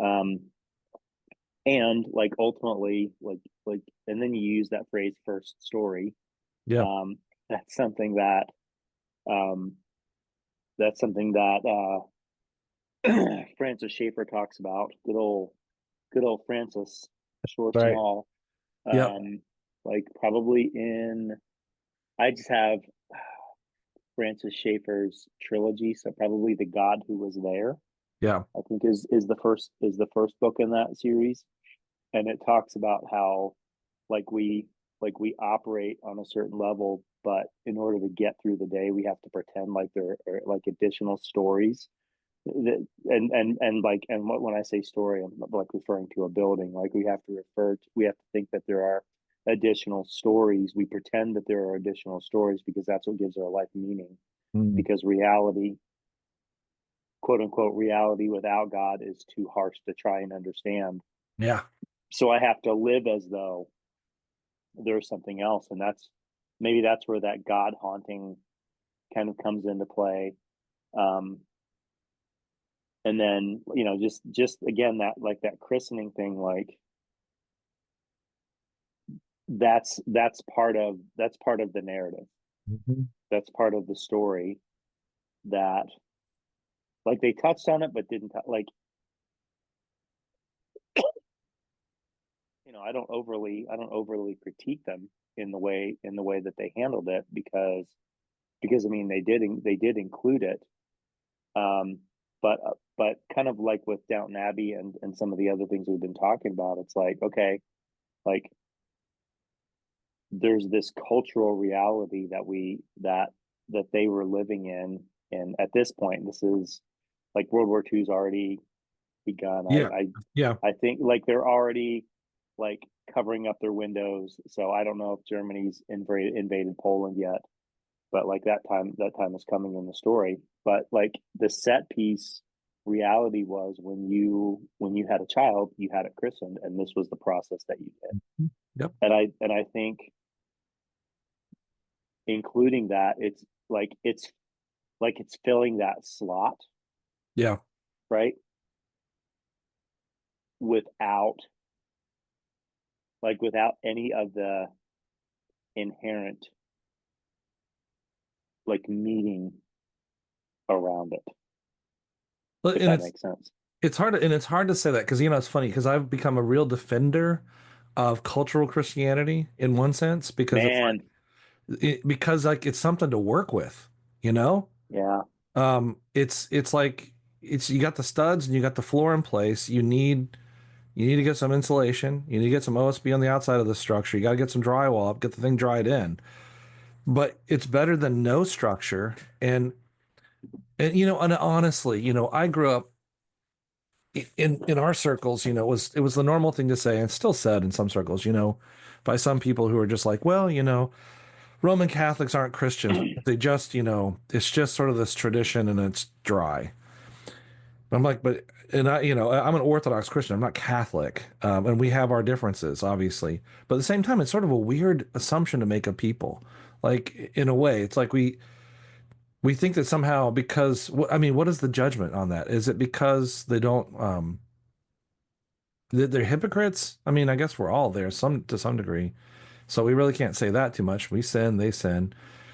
Um, and like ultimately and then you use that phrase first story. Yeah. um that's something that um that's something that Francis Schaeffer talks about. Good old Francis, short Right. small. Yep. Like probably in I just have Francis Schaeffer's trilogy, so probably The God Who Was There, Yeah. I think is the first book in that series. And it talks about how like we operate on a certain level, but in order to get through the day we have to pretend like there are like additional stories and like and what when I say story, I'm like referring to a building. Like we have to think that there are additional stories. We pretend that there are additional stories because that's what gives our life meaning. Mm. Because reality, quote unquote reality without God, is too harsh to try and understand. Yeah. So I have to live as though there's something else, and that's where that God haunting kind of comes into play. Um, and then just again that like that christening thing, like that's part of the narrative, Mhm. that's part of the story, that like they touched on it but didn't like I don't overly critique them in the way that they handled it, because I mean they did include it. um but kind of like with Downton Abbey and some of the other things we've been talking about, it's like, okay, like there's this cultural reality that they were living in, and at this point, this is like World War II's already begun. I Yeah. Yeah. I, I think like they're already like covering up their windows. So I don't know if Germany's invaded Poland yet, but like that time is coming in the story. But like the set piece reality was when you had a child, you had it christened, and this was the process that you did. Mhm. Yep. And I think including that, it's filling that slot, Yeah. right, without without any of the inherent like meaning around it, But if and that it's makes sense. it's hard to say that because it's funny because I've become a real defender of cultural Christianity in one sense because it's Man, because like it's something to work with, you know? yeah. It's like it's you got the studs and you got the floor in place. You need to get some insulation. You need to get some OSB on the outside of the structure. You got to get some drywall up, get the thing dried in. But it's better than no structure. And honestly, I grew up in our circles, it was the normal thing to say and still said in some circles, by some people who are just like, well, Roman Catholics aren't Christians. They just, it's just sort of this tradition and it's dry. I'm like, and I'm an Orthodox Christian. I'm not Catholic. And we have our differences, obviously. But at the same time, it's sort of a weird assumption to make of people. Like, in a way, it's like we think that somehow because, I mean, what is the judgment on that? Is it because they don't, they're hypocrites? I mean, I guess we're all there to some degree. So we really can't say that too much. We sin, they sin.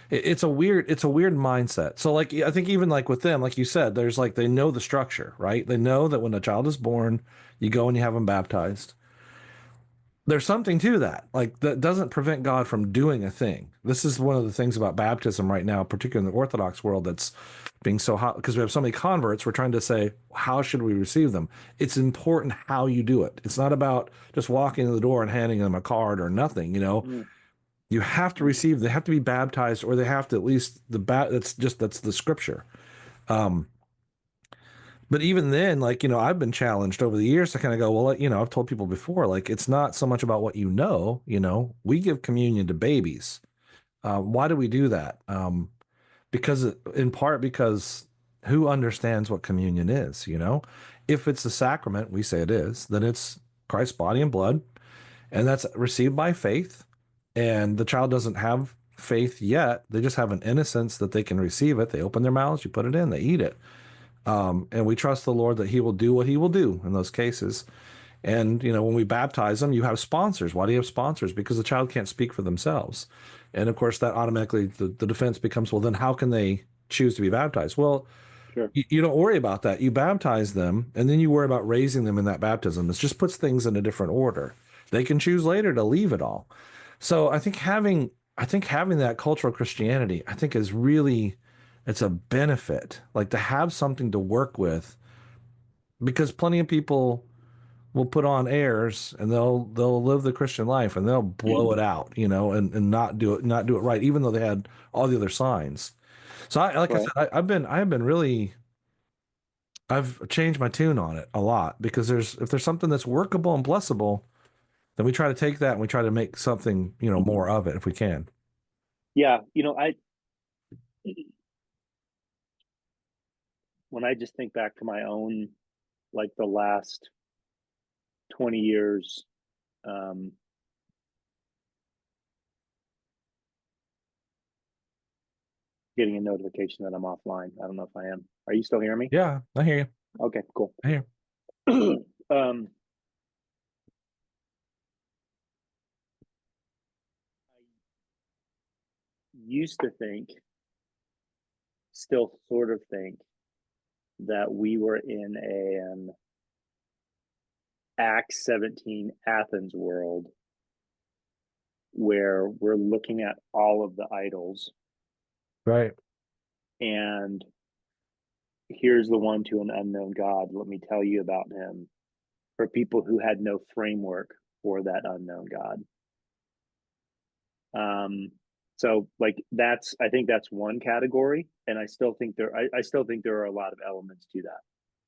It's a weird mindset. So like I think even like with them, like you said, there's like they know the structure, right? They know that when a child is born, you go and you have them baptized. There's something to that. Like that doesn't prevent God from doing a thing. This is one of the things about baptism right now, particularly in the Orthodox world, that's being so hot because we have so many converts. We're trying to say, how should we receive them? It's important how you do it. It's not about just walking in the door and handing them a card or nothing, Mm, you have to receive, they have to be baptized, or they have to at least that's the scripture. Um, but even then, like, I've been challenged over the years to kind of go, well, I've told people before, like, it's not so much about what we give communion to babies. Why do we do that? Because in part because who understands what communion is, If it's a sacrament, we say it is, then it's Christ's body and blood, and that's received by faith. And the child doesn't have faith yet. They just have an innocence that they can receive it. They open their mouths, you put it in, they eat it. And we trust the Lord that He will do what He will do in those cases. And, when we baptize them, you have sponsors. Why do you have sponsors? Because the child can't speak for themselves. And of course, that automatically, the defense becomes, well, then how can they choose to be baptized? Well, Sure. you don't worry about that. You baptize them, and then you worry about raising them in that baptism. It just puts things in a different order. They can choose later to leave it all. So I think having that cultural Christianity, I think is really, it's a benefit. Like to have something to work with, because plenty of people will put on airs and they'll live the Christian life and they'll blow it out, and not do it right, even though they had all the other signs. So like I Right. said, I have been really, I've changed my tune on it a lot, because if there's something that's workable and blessable, then we try to take that and we try to make something, more of it if we can. Yeah. I when I just think back to my own, like the last 20 years, um, getting a notification that I'm offline. I don't know if I am. Are you still hearing me? Yeah, I hear you. Okay, cool. I hear um, I used to think, still sort of think, that we were in an Acts 17 Athens world where we're looking at all of the idols Right. and here's the one to an unknown God. Let me tell you about him, for people who had no framework for that unknown God. Um, so like I think that's one category, and I still think there are a lot of elements to that.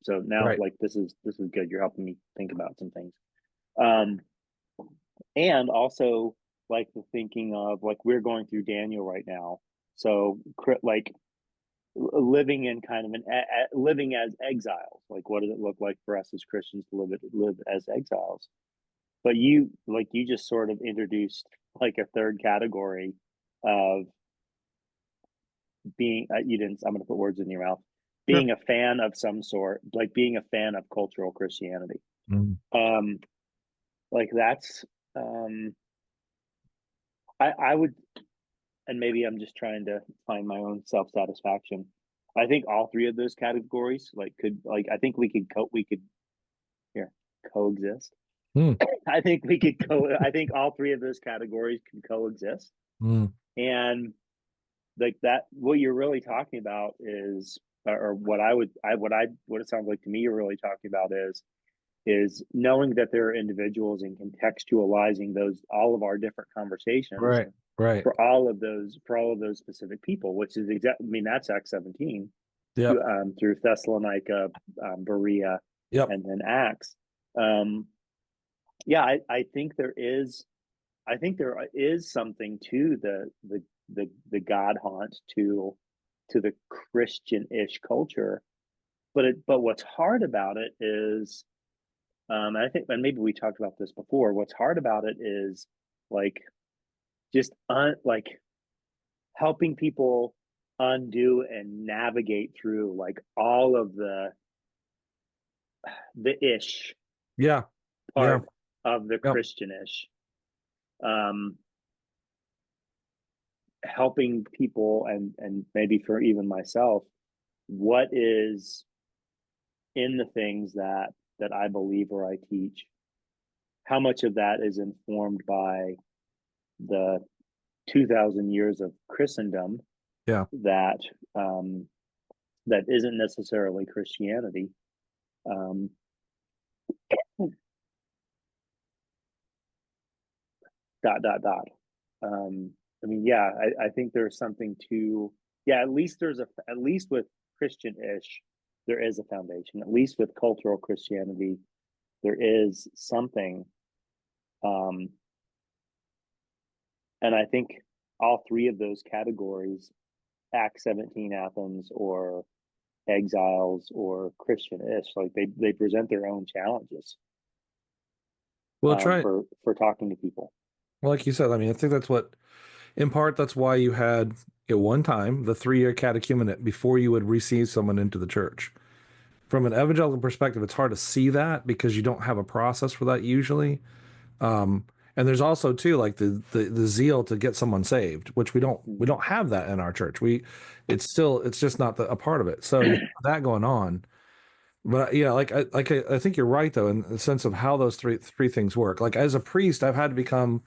So now Right. like this is good. You're helping me think about some things. Um, and also like the thinking of like we're going through Daniel right now. So like living in kind of living as exiles. Like what does it look like for us as Christians to live as exiles? But you just sort of introduced like a third category of being you didn't I'm going to put words in your mouth, Sure. being a fan of some sort, like being a fan of cultural Christianity. Mm. um like that's um I would, and maybe I'm just trying to find my own self-satisfaction. I think all three of those categories like could like I think we could here coexist. Mm. I think all three of those categories can coexist. Mm. And like that what you're really talking about is, or what I would I what it sounds like to me you're really talking about is knowing that there are individuals and contextualizing those all of our different conversations Right. Right. for all of those specific people, which is exactly, I mean, that's Acts 17 Yep. through Thessalonica, Berea, Yep. and then Acts. Um, yeah, I think there is something to the God haunt to the Christian-ish culture, but what's hard about it is, I think, and maybe we talked about this before. What's hard about it is like just like helping people undo and navigate through like all of the ish Yeah. Yeah. part of the Yep. Christian ish. Um, helping people and maybe for even myself, what is in the things that I believe or I teach, how much of that is informed by the 2,000 years of Christendom Yeah. that um, that isn't necessarily Christianity. Um, dot dot dot. I mean, yeah, I think there's something to, yeah. At least with Christian-ish, there is a foundation. At least with cultural Christianity, there is something. Um, and I think all three of those categories, Acts 17 Athens or exiles or Christian-ish, like they present their own challenges Well, try for talking to people. well, like you said. I mean, I think that's what, in part, that's why you had at one time the 3-year catechumenate before you would receive someone into the church. from an evangelical perspective, it's hard to see that because you don't have a process for that usually. Um, and there's also too like the zeal to get someone saved, which we don't have that in our church. It's just not a part of it. So you have that going on. But yeah, I think you're right though in the sense of how those three things work. Like as a priest, I've had to become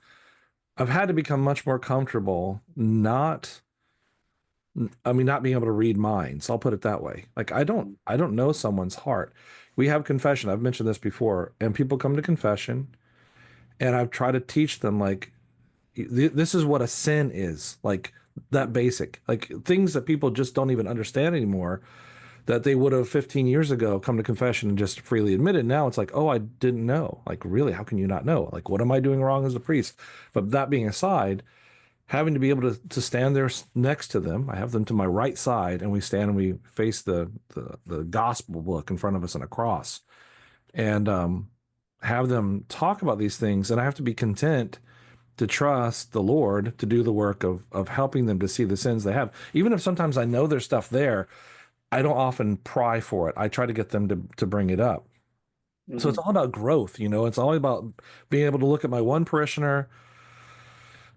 much more comfortable not being able to read minds. I'll put it that way. Like I don't know someone's heart. We have confession. I've mentioned this before, and people come to confession, and I've tried to teach them like this is what a sin is. Like that basic. Like things that people just don't even understand anymore that they would have 15 years ago come to confession and just freely admitted. Now it's like, "Oh, I didn't know." Like really, how can you not know? Like what am I doing wrong as a priest? But that being aside, having to be able to stand there next to them. I have them to my right side, and we stand and we face the gospel book in front of us on a cross, and have them talk about these things. And I have to be content to trust the Lord to do the work of helping them to see the sins they have. Even if sometimes I know there's stuff there, I don't often pry for it. I try to get them to bring it up. So Mm-hmm. it's all about growth, you know. It's all about being able to look at my one parishioner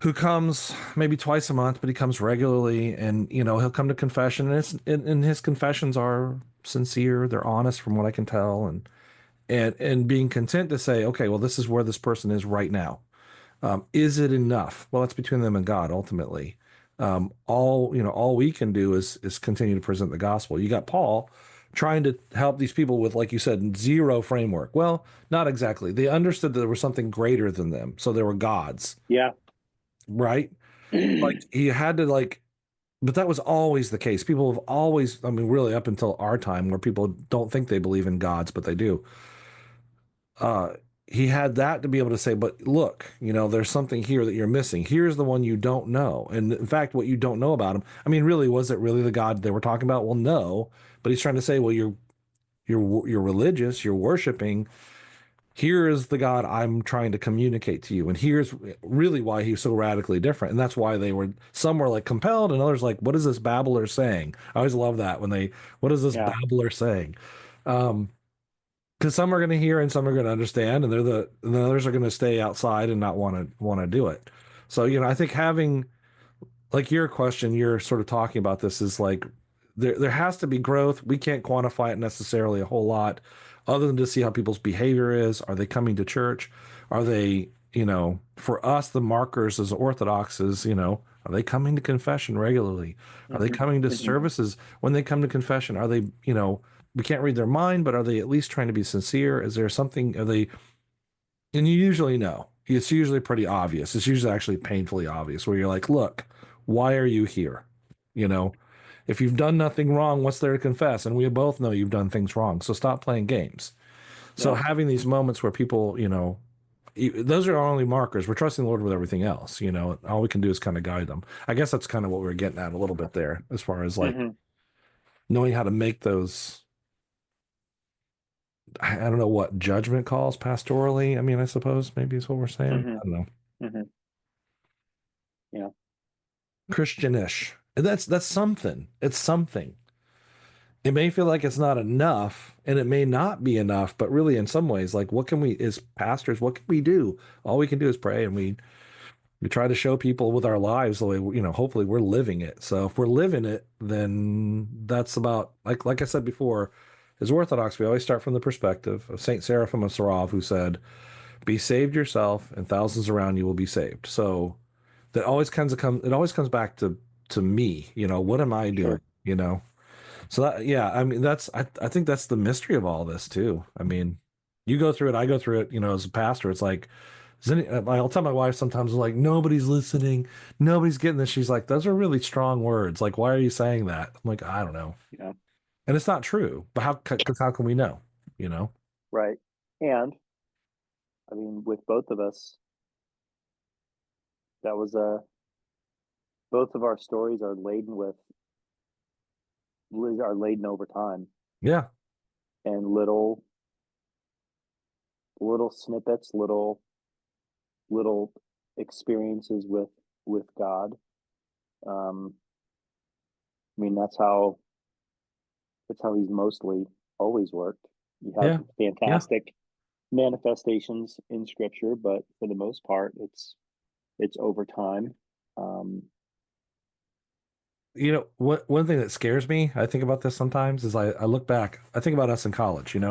who comes maybe twice a month, but he comes regularly, and he'll come to confession, and and his confessions are sincere, they're honest from what I can tell, and being content to say, okay, well, this is where this person is right now. Is it enough? Well, that's between them and God ultimately. All we can do is continue to present the gospel. You got Paul trying to help these people with, like you said, zero framework. Well, not exactly. They understood that there was something greater than them, so there were gods, Yeah. right? Like he had to like, but that was always the case. People have always, I mean, really up until our time, where people don't think they believe in gods, but they do. uh he had that to be able to say, but look, there's something here that you're missing. Here's the one you don't know. And in fact, what you don't know about him, I mean, really, was it really the God they were talking about? Well, no. But he's trying to say, well, you're religious, you're worshiping. Here is the God I'm trying to communicate to you. And here's really why he's so radically different. And that's why some were like compelled, and others like, what is this babbler saying? I always love that when what is this Yeah. babbler saying? Um, because some are going to hear and some are going to understand, and and the others are going to stay outside and not want to do it. So, I think having, like, your question, you're sort of talking about this is like there has to be growth. We can't quantify it necessarily a whole lot, other than to see how people's behavior is. Are they coming to church? Are they, for us, the markers as Orthodox is, are they coming to confession regularly? Are they Mm-hmm. coming to Mm-hmm. services? When they come to confession, are they, we can't read their mind, but are they at least trying to be sincere? Is there something, are they, and you usually know. It's usually pretty obvious. It's usually actually painfully obvious where you're like, look, why are you here? You know, if you've done nothing wrong, what's there to confess? And we both know you've done things wrong. So stop playing games. So Yeah. having these moments where people, those are our only markers. We're trusting the Lord with everything else. All we can do is kind of guide them. I guess that's kind of what we are getting at a little bit there, as far as like Mm-hmm. knowing how to make those, I don't know what judgment calls pastorally. I mean, I suppose maybe is what we're saying. Mm-hmm. I don't know. Mm-hmm. Yeah. Christianish. And that's something. It's something. It may feel like it's not enough, and it may not be enough, but really, in some ways, like what can we, as pastors, what can we do? All we can do is pray, and we try to show people with our lives the way, hopefully we're living it. So if we're living it, then that's about, like I said before, as Orthodox, we always start from the perspective of Saint Seraphim of Sarov, who said, "Be saved yourself, and thousands around you will be saved." So it always comes back to me. What am I doing? Sure. So that, yeah, I mean, I think that's the mystery of all this too. I mean, you go through it, I go through it, as a pastor. It's like, I'll tell my wife sometimes, like, nobody's listening, nobody's getting this. She's like, those are really strong words. Like, why are you saying that? I'm like, I don't know. Yeah. And it's not true, but because how can we know? You know? Right. And I mean, with both of us, that was both of our stories are laden over time, Yeah. and little snippets, little experiences with God. I mean, that's how he's mostly. always worked. You have Yeah. Yeah. fantastic manifestations in scripture, but for the most part, it's over time. Um, You know, one thing that scares me, I think about this sometimes, is I look back, I think about us in college, and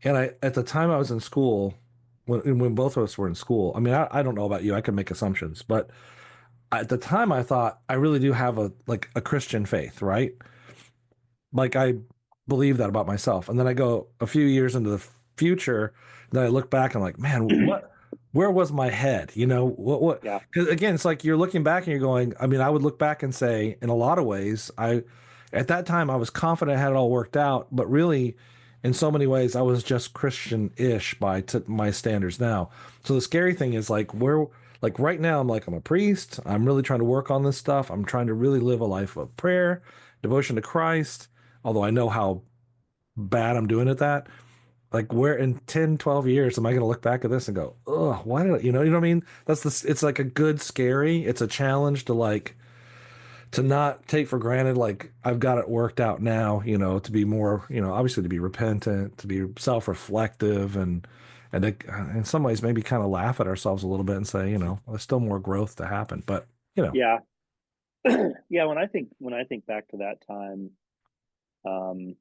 I at the time I was in school, when both of us were in school, I mean, I don't know about you, I can make assumptions, but at the time I thought I really do have a Christian faith, right? Like I believe that about myself. And then I go a few years into the future, then I look back and I'm like, man, where was my head? yeah, Because again, it's like you're looking back and you're going, I mean, I would look back and say, in a lot of ways, at that time, I was confident I had it all worked out, but really, in so many ways, I was just Christian-ish by my standards now. So the scary thing is like right now, I'm a priest. I'm really trying to work on this stuff. I'm trying to really live a life of prayer, devotion to Christ, although I know how bad I'm doing at that. Like where in 10, 12 years am I going to look back at this and go, "Oh, why did I, you know what I mean?" It's like a good scary. It's a challenge to to not take for granted like I've got it worked out now, to be more, obviously to be repentant, to be self-reflective and in some ways maybe kind of laugh at ourselves a little bit and say, there's still more growth to happen. But, you know, yeah, yeah. When I think back to that time, um,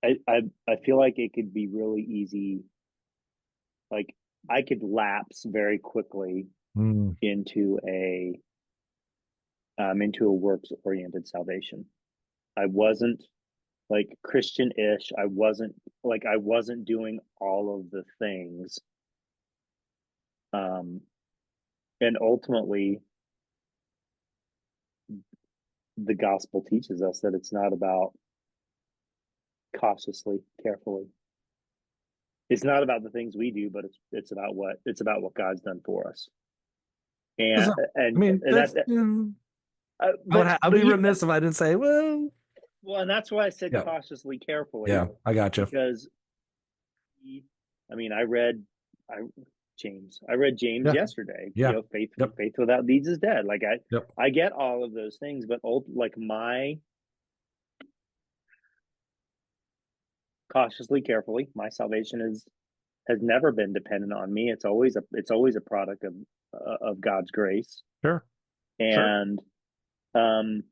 I feel like it could be really easy. Like I could lapse very quickly mm, into a works oriented salvation. I wasn't like Christian-ish. I wasn't doing all of the things. Um, and ultimately, the gospel teaches us that it's not about cautiously, carefully. It's not about the things we do, but it's about what God's done for us. And I mean, and that, I'd but be you remiss if I didn't say, well, well, and that's why I said yeah, cautiously, carefully, yeah, I got you. because I mean, I James. I read James Yeah, yesterday. yeah, Faith yep, faith without deeds is dead. Like yep, I get all of those things, but like my cautiously, carefully, my salvation has never been dependent on me. It's always a product of God's grace. sure, sure. And um,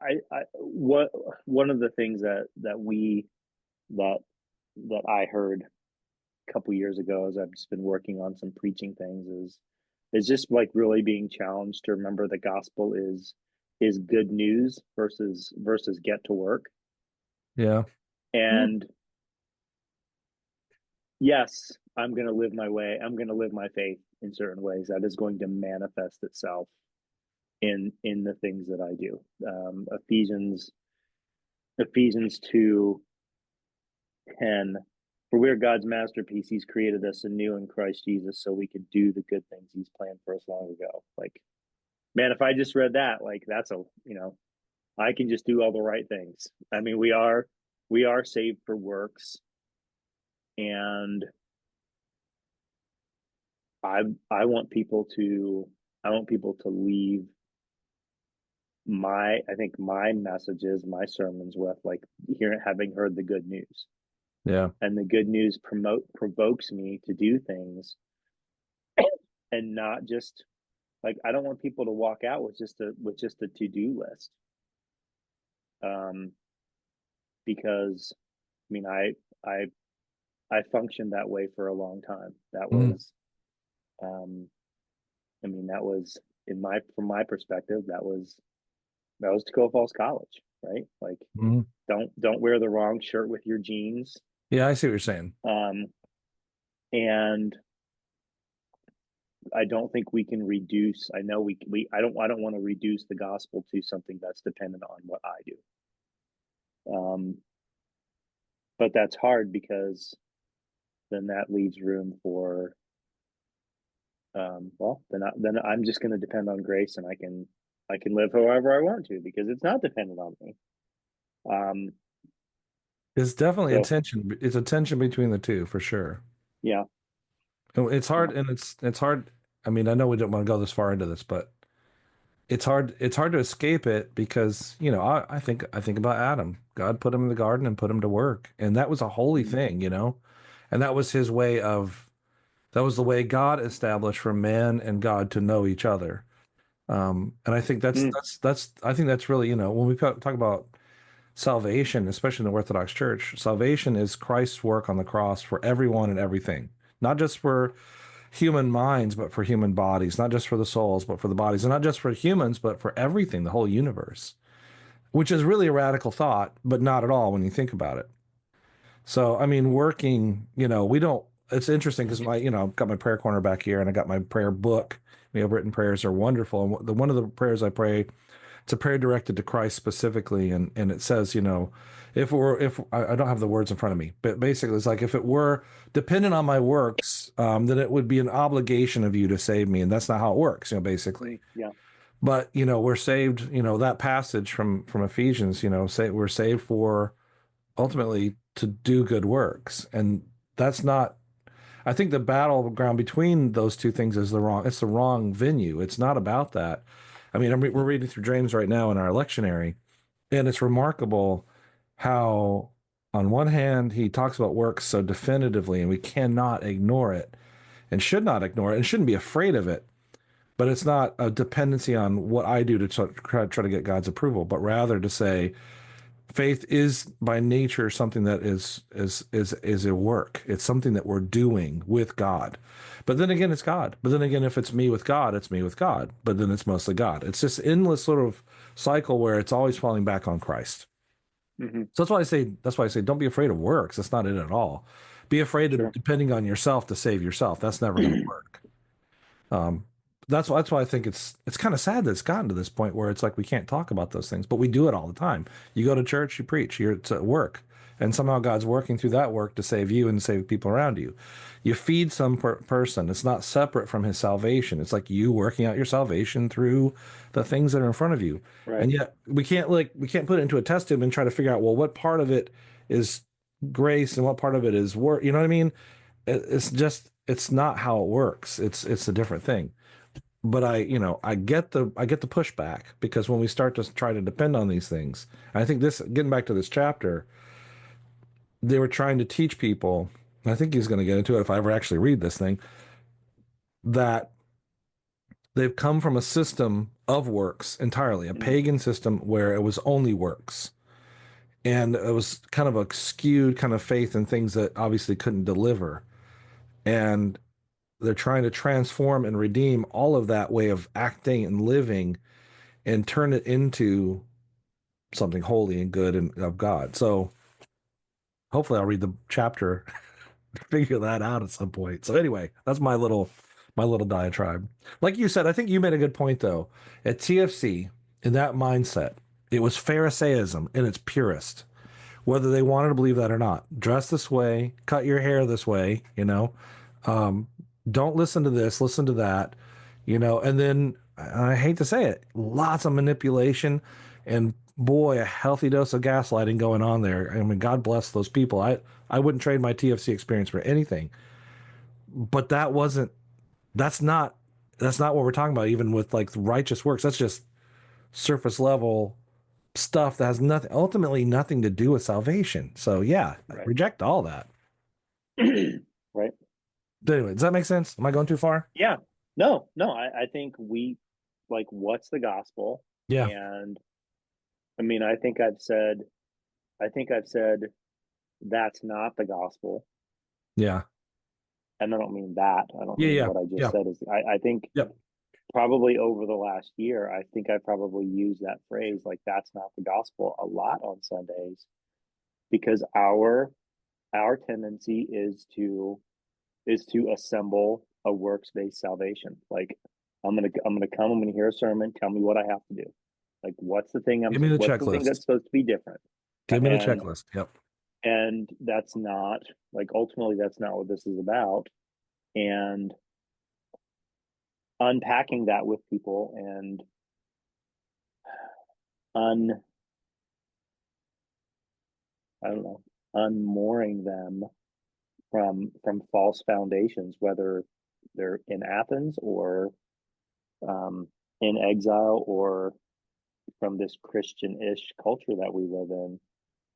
I what one of the things that that I heard a couple years ago as I've just been working on some preaching things is just like really being challenged to remember the gospel is good news versus get to work. Yeah, yeah, And yes, I'm going to live my way. I'm going to live my faith in certain ways that is going to manifest itself in the things that I do. Ephesians 2:10, for we are God's masterpiece. He's created us anew in Christ Jesus so we could do the good things He's planned for us long ago. Like, man, if I just read that, like that's I can just do all the right things. I mean, we are saved for works, and I I want people to I want people to leave I think my messages, my sermons with like having heard the good news. yeah. And the good news provokes me to do things, and not just like I don't want people to walk out with just a to-do list. Um because I mean I I functioned that way for a long time. That Mm, was I mean that was in my from my perspective that was Tacoma Falls College, right? Like mm. don't wear the wrong shirt with your jeans. Yeah, I see what you're saying. Um and I don't think we can reduce. I know we I don't want to reduce the gospel to something that's dependent on what I do. But that's hard because then that leaves room for well then I'm just going to depend on grace, and I can live however I want to because it's not dependent on me. Um It's definitely a so tension. It's a tension between the two for sure. yeah, It's yeah, hard, and it's hard. I mean, I know we don't want to go this far into this, but it's hard to escape it because, I think about Adam. God put him in the garden and put him to work, and that was a holy Mm, thing, and that was his way of that was the way God established for man and God to know each other. And I think mm, that's I think that's really, when we talk about salvation, especially in the Orthodox Church, salvation is Christ's work on the cross for everyone and everything, not just for human minds, but for human bodies, not just for the souls, but for the bodies, and not just for humans, but for everything, the whole universe, which is really a radical thought, but not at all when you think about it. So, I mean, working, we don't, it's interesting because I've got my prayer corner back here and I got my prayer book. We have written prayers are wonderful. And one of the prayers I pray, it's a prayer directed to Christ specifically. And it says, if I don't have the words in front of me, but basically it's like, if it were dependent on my works, then it would be an obligation of you to save me. And that's not how it works, basically. yeah. But, we're saved, that passage from Ephesians, say we're saved for ultimately to do good works. And that's not, I think the battleground between those two things is it's the wrong venue. It's not about that. I mean, we're reading through James right now in our lectionary, and it's remarkable how, on one hand, he talks about works so definitively, and we cannot ignore it and should not ignore it and shouldn't be afraid of it. But it's not a dependency on what I do to try to get God's approval, but rather to say, faith is by nature something that is a work. It's something that we're doing with God. But then again, it's God. But then again, if it's me with God, it's me with God. But then it's mostly God. It's this endless sort of cycle where it's always falling back on Christ. Hmm. So that's why I say don't be afraid of works. That's not it at all. Be afraid of Sure. depending on yourself to save yourself. That's never going to work. Um, that's why I think it's kind of sad that it's gotten to this point where it's like we can't talk about those things, but we do it all the time. You go to church, you preach, you're at work, and somehow God's working through that work to save you and save people around you. You feed some person. It's not separate from his salvation. It's like you working out your salvation through the things that are in front of you. Right. And yet we can't put it into a test tube and try to figure out, well, what part of it is grace and what part of it is work. You know what I mean? It's not how it works. It's a different thing. But I get the pushback because when we start to try to depend on these things, I think this, getting back to this chapter, they were trying to teach people, and I think he's going to get into it if I ever actually read this thing, that they've come from a system of works entirely, a Mm, pagan system where it was only works. And it was kind of a skewed kind of faith in things that obviously couldn't deliver. And they're trying to transform and redeem all of that way of acting and living and turn it into something holy and good and of God. So hopefully I'll read the chapter, figure that out at some point. So anyway, that's my little diatribe. Like you said, I think you made a good point though. At TFC, in that mindset, it was Pharisaism in its purest, whether they wanted to believe that or not. Dress this way, cut your hair this way, um, don't listen to this, listen to that, and then I hate to say it, lots of manipulation and boy, a healthy dose of gaslighting going on there. I mean, God bless those people. I wouldn't trade my TFC experience for anything. But that's not that's not what we're talking about, even with like righteous works. That's just surface level stuff that has ultimately nothing to do with salvation. So yeah, right. reject all that. Right. But anyway, does that make sense? Am I going too far? Yeah. No, no, I think what's the gospel? Yeah. And I mean, I think I've said that's not the gospel. Yeah. And I don't mean that. I don't Yeah. mean Yeah. what I just Yeah. said is, I think Yep. probably over the last year, I think I probably used that phrase, like, that's not the gospel, a lot on Sundays, because our tendency is to assemble a works based salvation. Like, I'm gonna hear a sermon. Tell me what I have to do. Like, Give me the what's the thing that's checklist. supposed to be different? Give me the And checklist. Yep. that's not, like, ultimately that's not what this is about. And unpacking that with people and un I don't know, unmooring them from false foundations, whether they're in Athens or um, in exile or from this Christian-ish culture that we live in.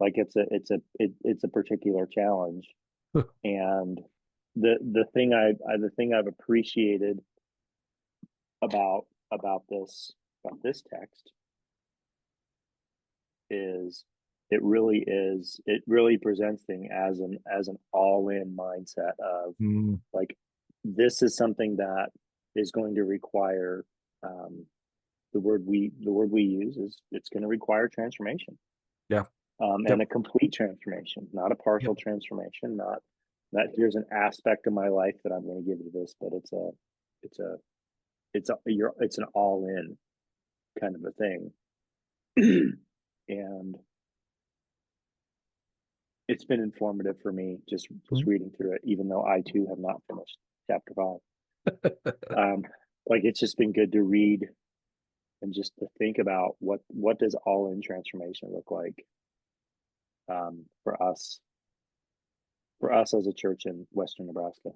Like it's a particular challenge, and the thing I've appreciated about this text is it really presents thing as an all-in mindset of Mm, like this is something that is going to require um, the word we use is it's going to require transformation, yeah. and a Yep. complete transformation, not a partial Yep. transformation, not that here's an aspect of my life that I'm going to give to this, but it's a it's an all in kind of a thing. And it's been informative for me just Mm. reading through it, even though I too have not finished chapter 5. Like it's just been good to read and just to think about what does all in transformation look like, for us as a church in Western Nebraska.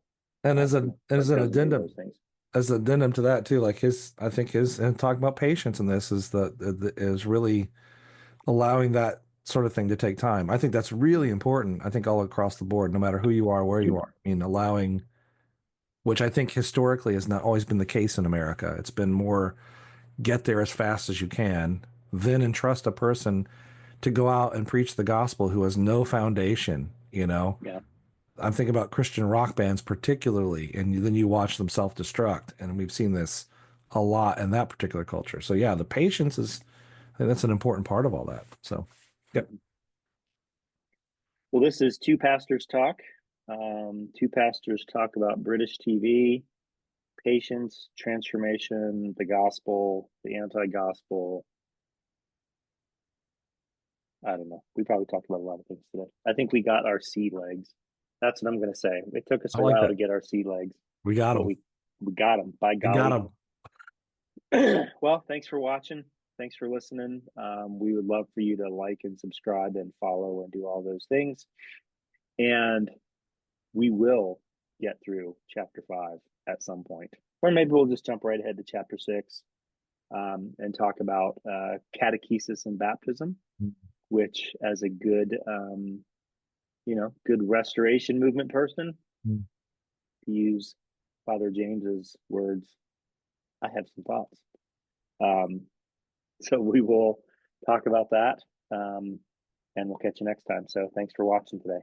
And as What an goes into addendum, those things? as an addendum to that too, like I think his and talking about patience in this is is really allowing that sort of thing to take time. I think that's really important. I think all across the board, no matter who you are, where you are. I mean, allowing, which I think historically has not always been the case in America. It's been more get there as fast as you can, then entrust a person to go out and preach the gospel who has no foundation, you know. Yeah. I'm thinking about Christian rock bands particularly, and then you watch them self-destruct, and we've seen this a lot in that particular culture. So yeah, the patience is, I think that's an important part of all that. So, yep. Well, this is Two Pastors Talk. Two pastors talk about British TV, patience, transformation, the gospel, the anti-gospel. I don't know. We probably talked about a lot of things today. I think we got our sea legs. That's what I'm going to say. It took us I a like while to that. get our sea legs, We got but them. we got them. By We got golly. them. Well, thanks for watching. Thanks for listening. We would love for you to like and subscribe and follow and do all those things. And we will get through chapter 5 at some point. Or maybe we'll just jump right ahead to chapter 6, and talk about catechesis and baptism, which, as a good, good restoration movement person, to use Father James's words, I have some thoughts. Um, so we will talk about that, and we'll catch you next time. So thanks for watching today.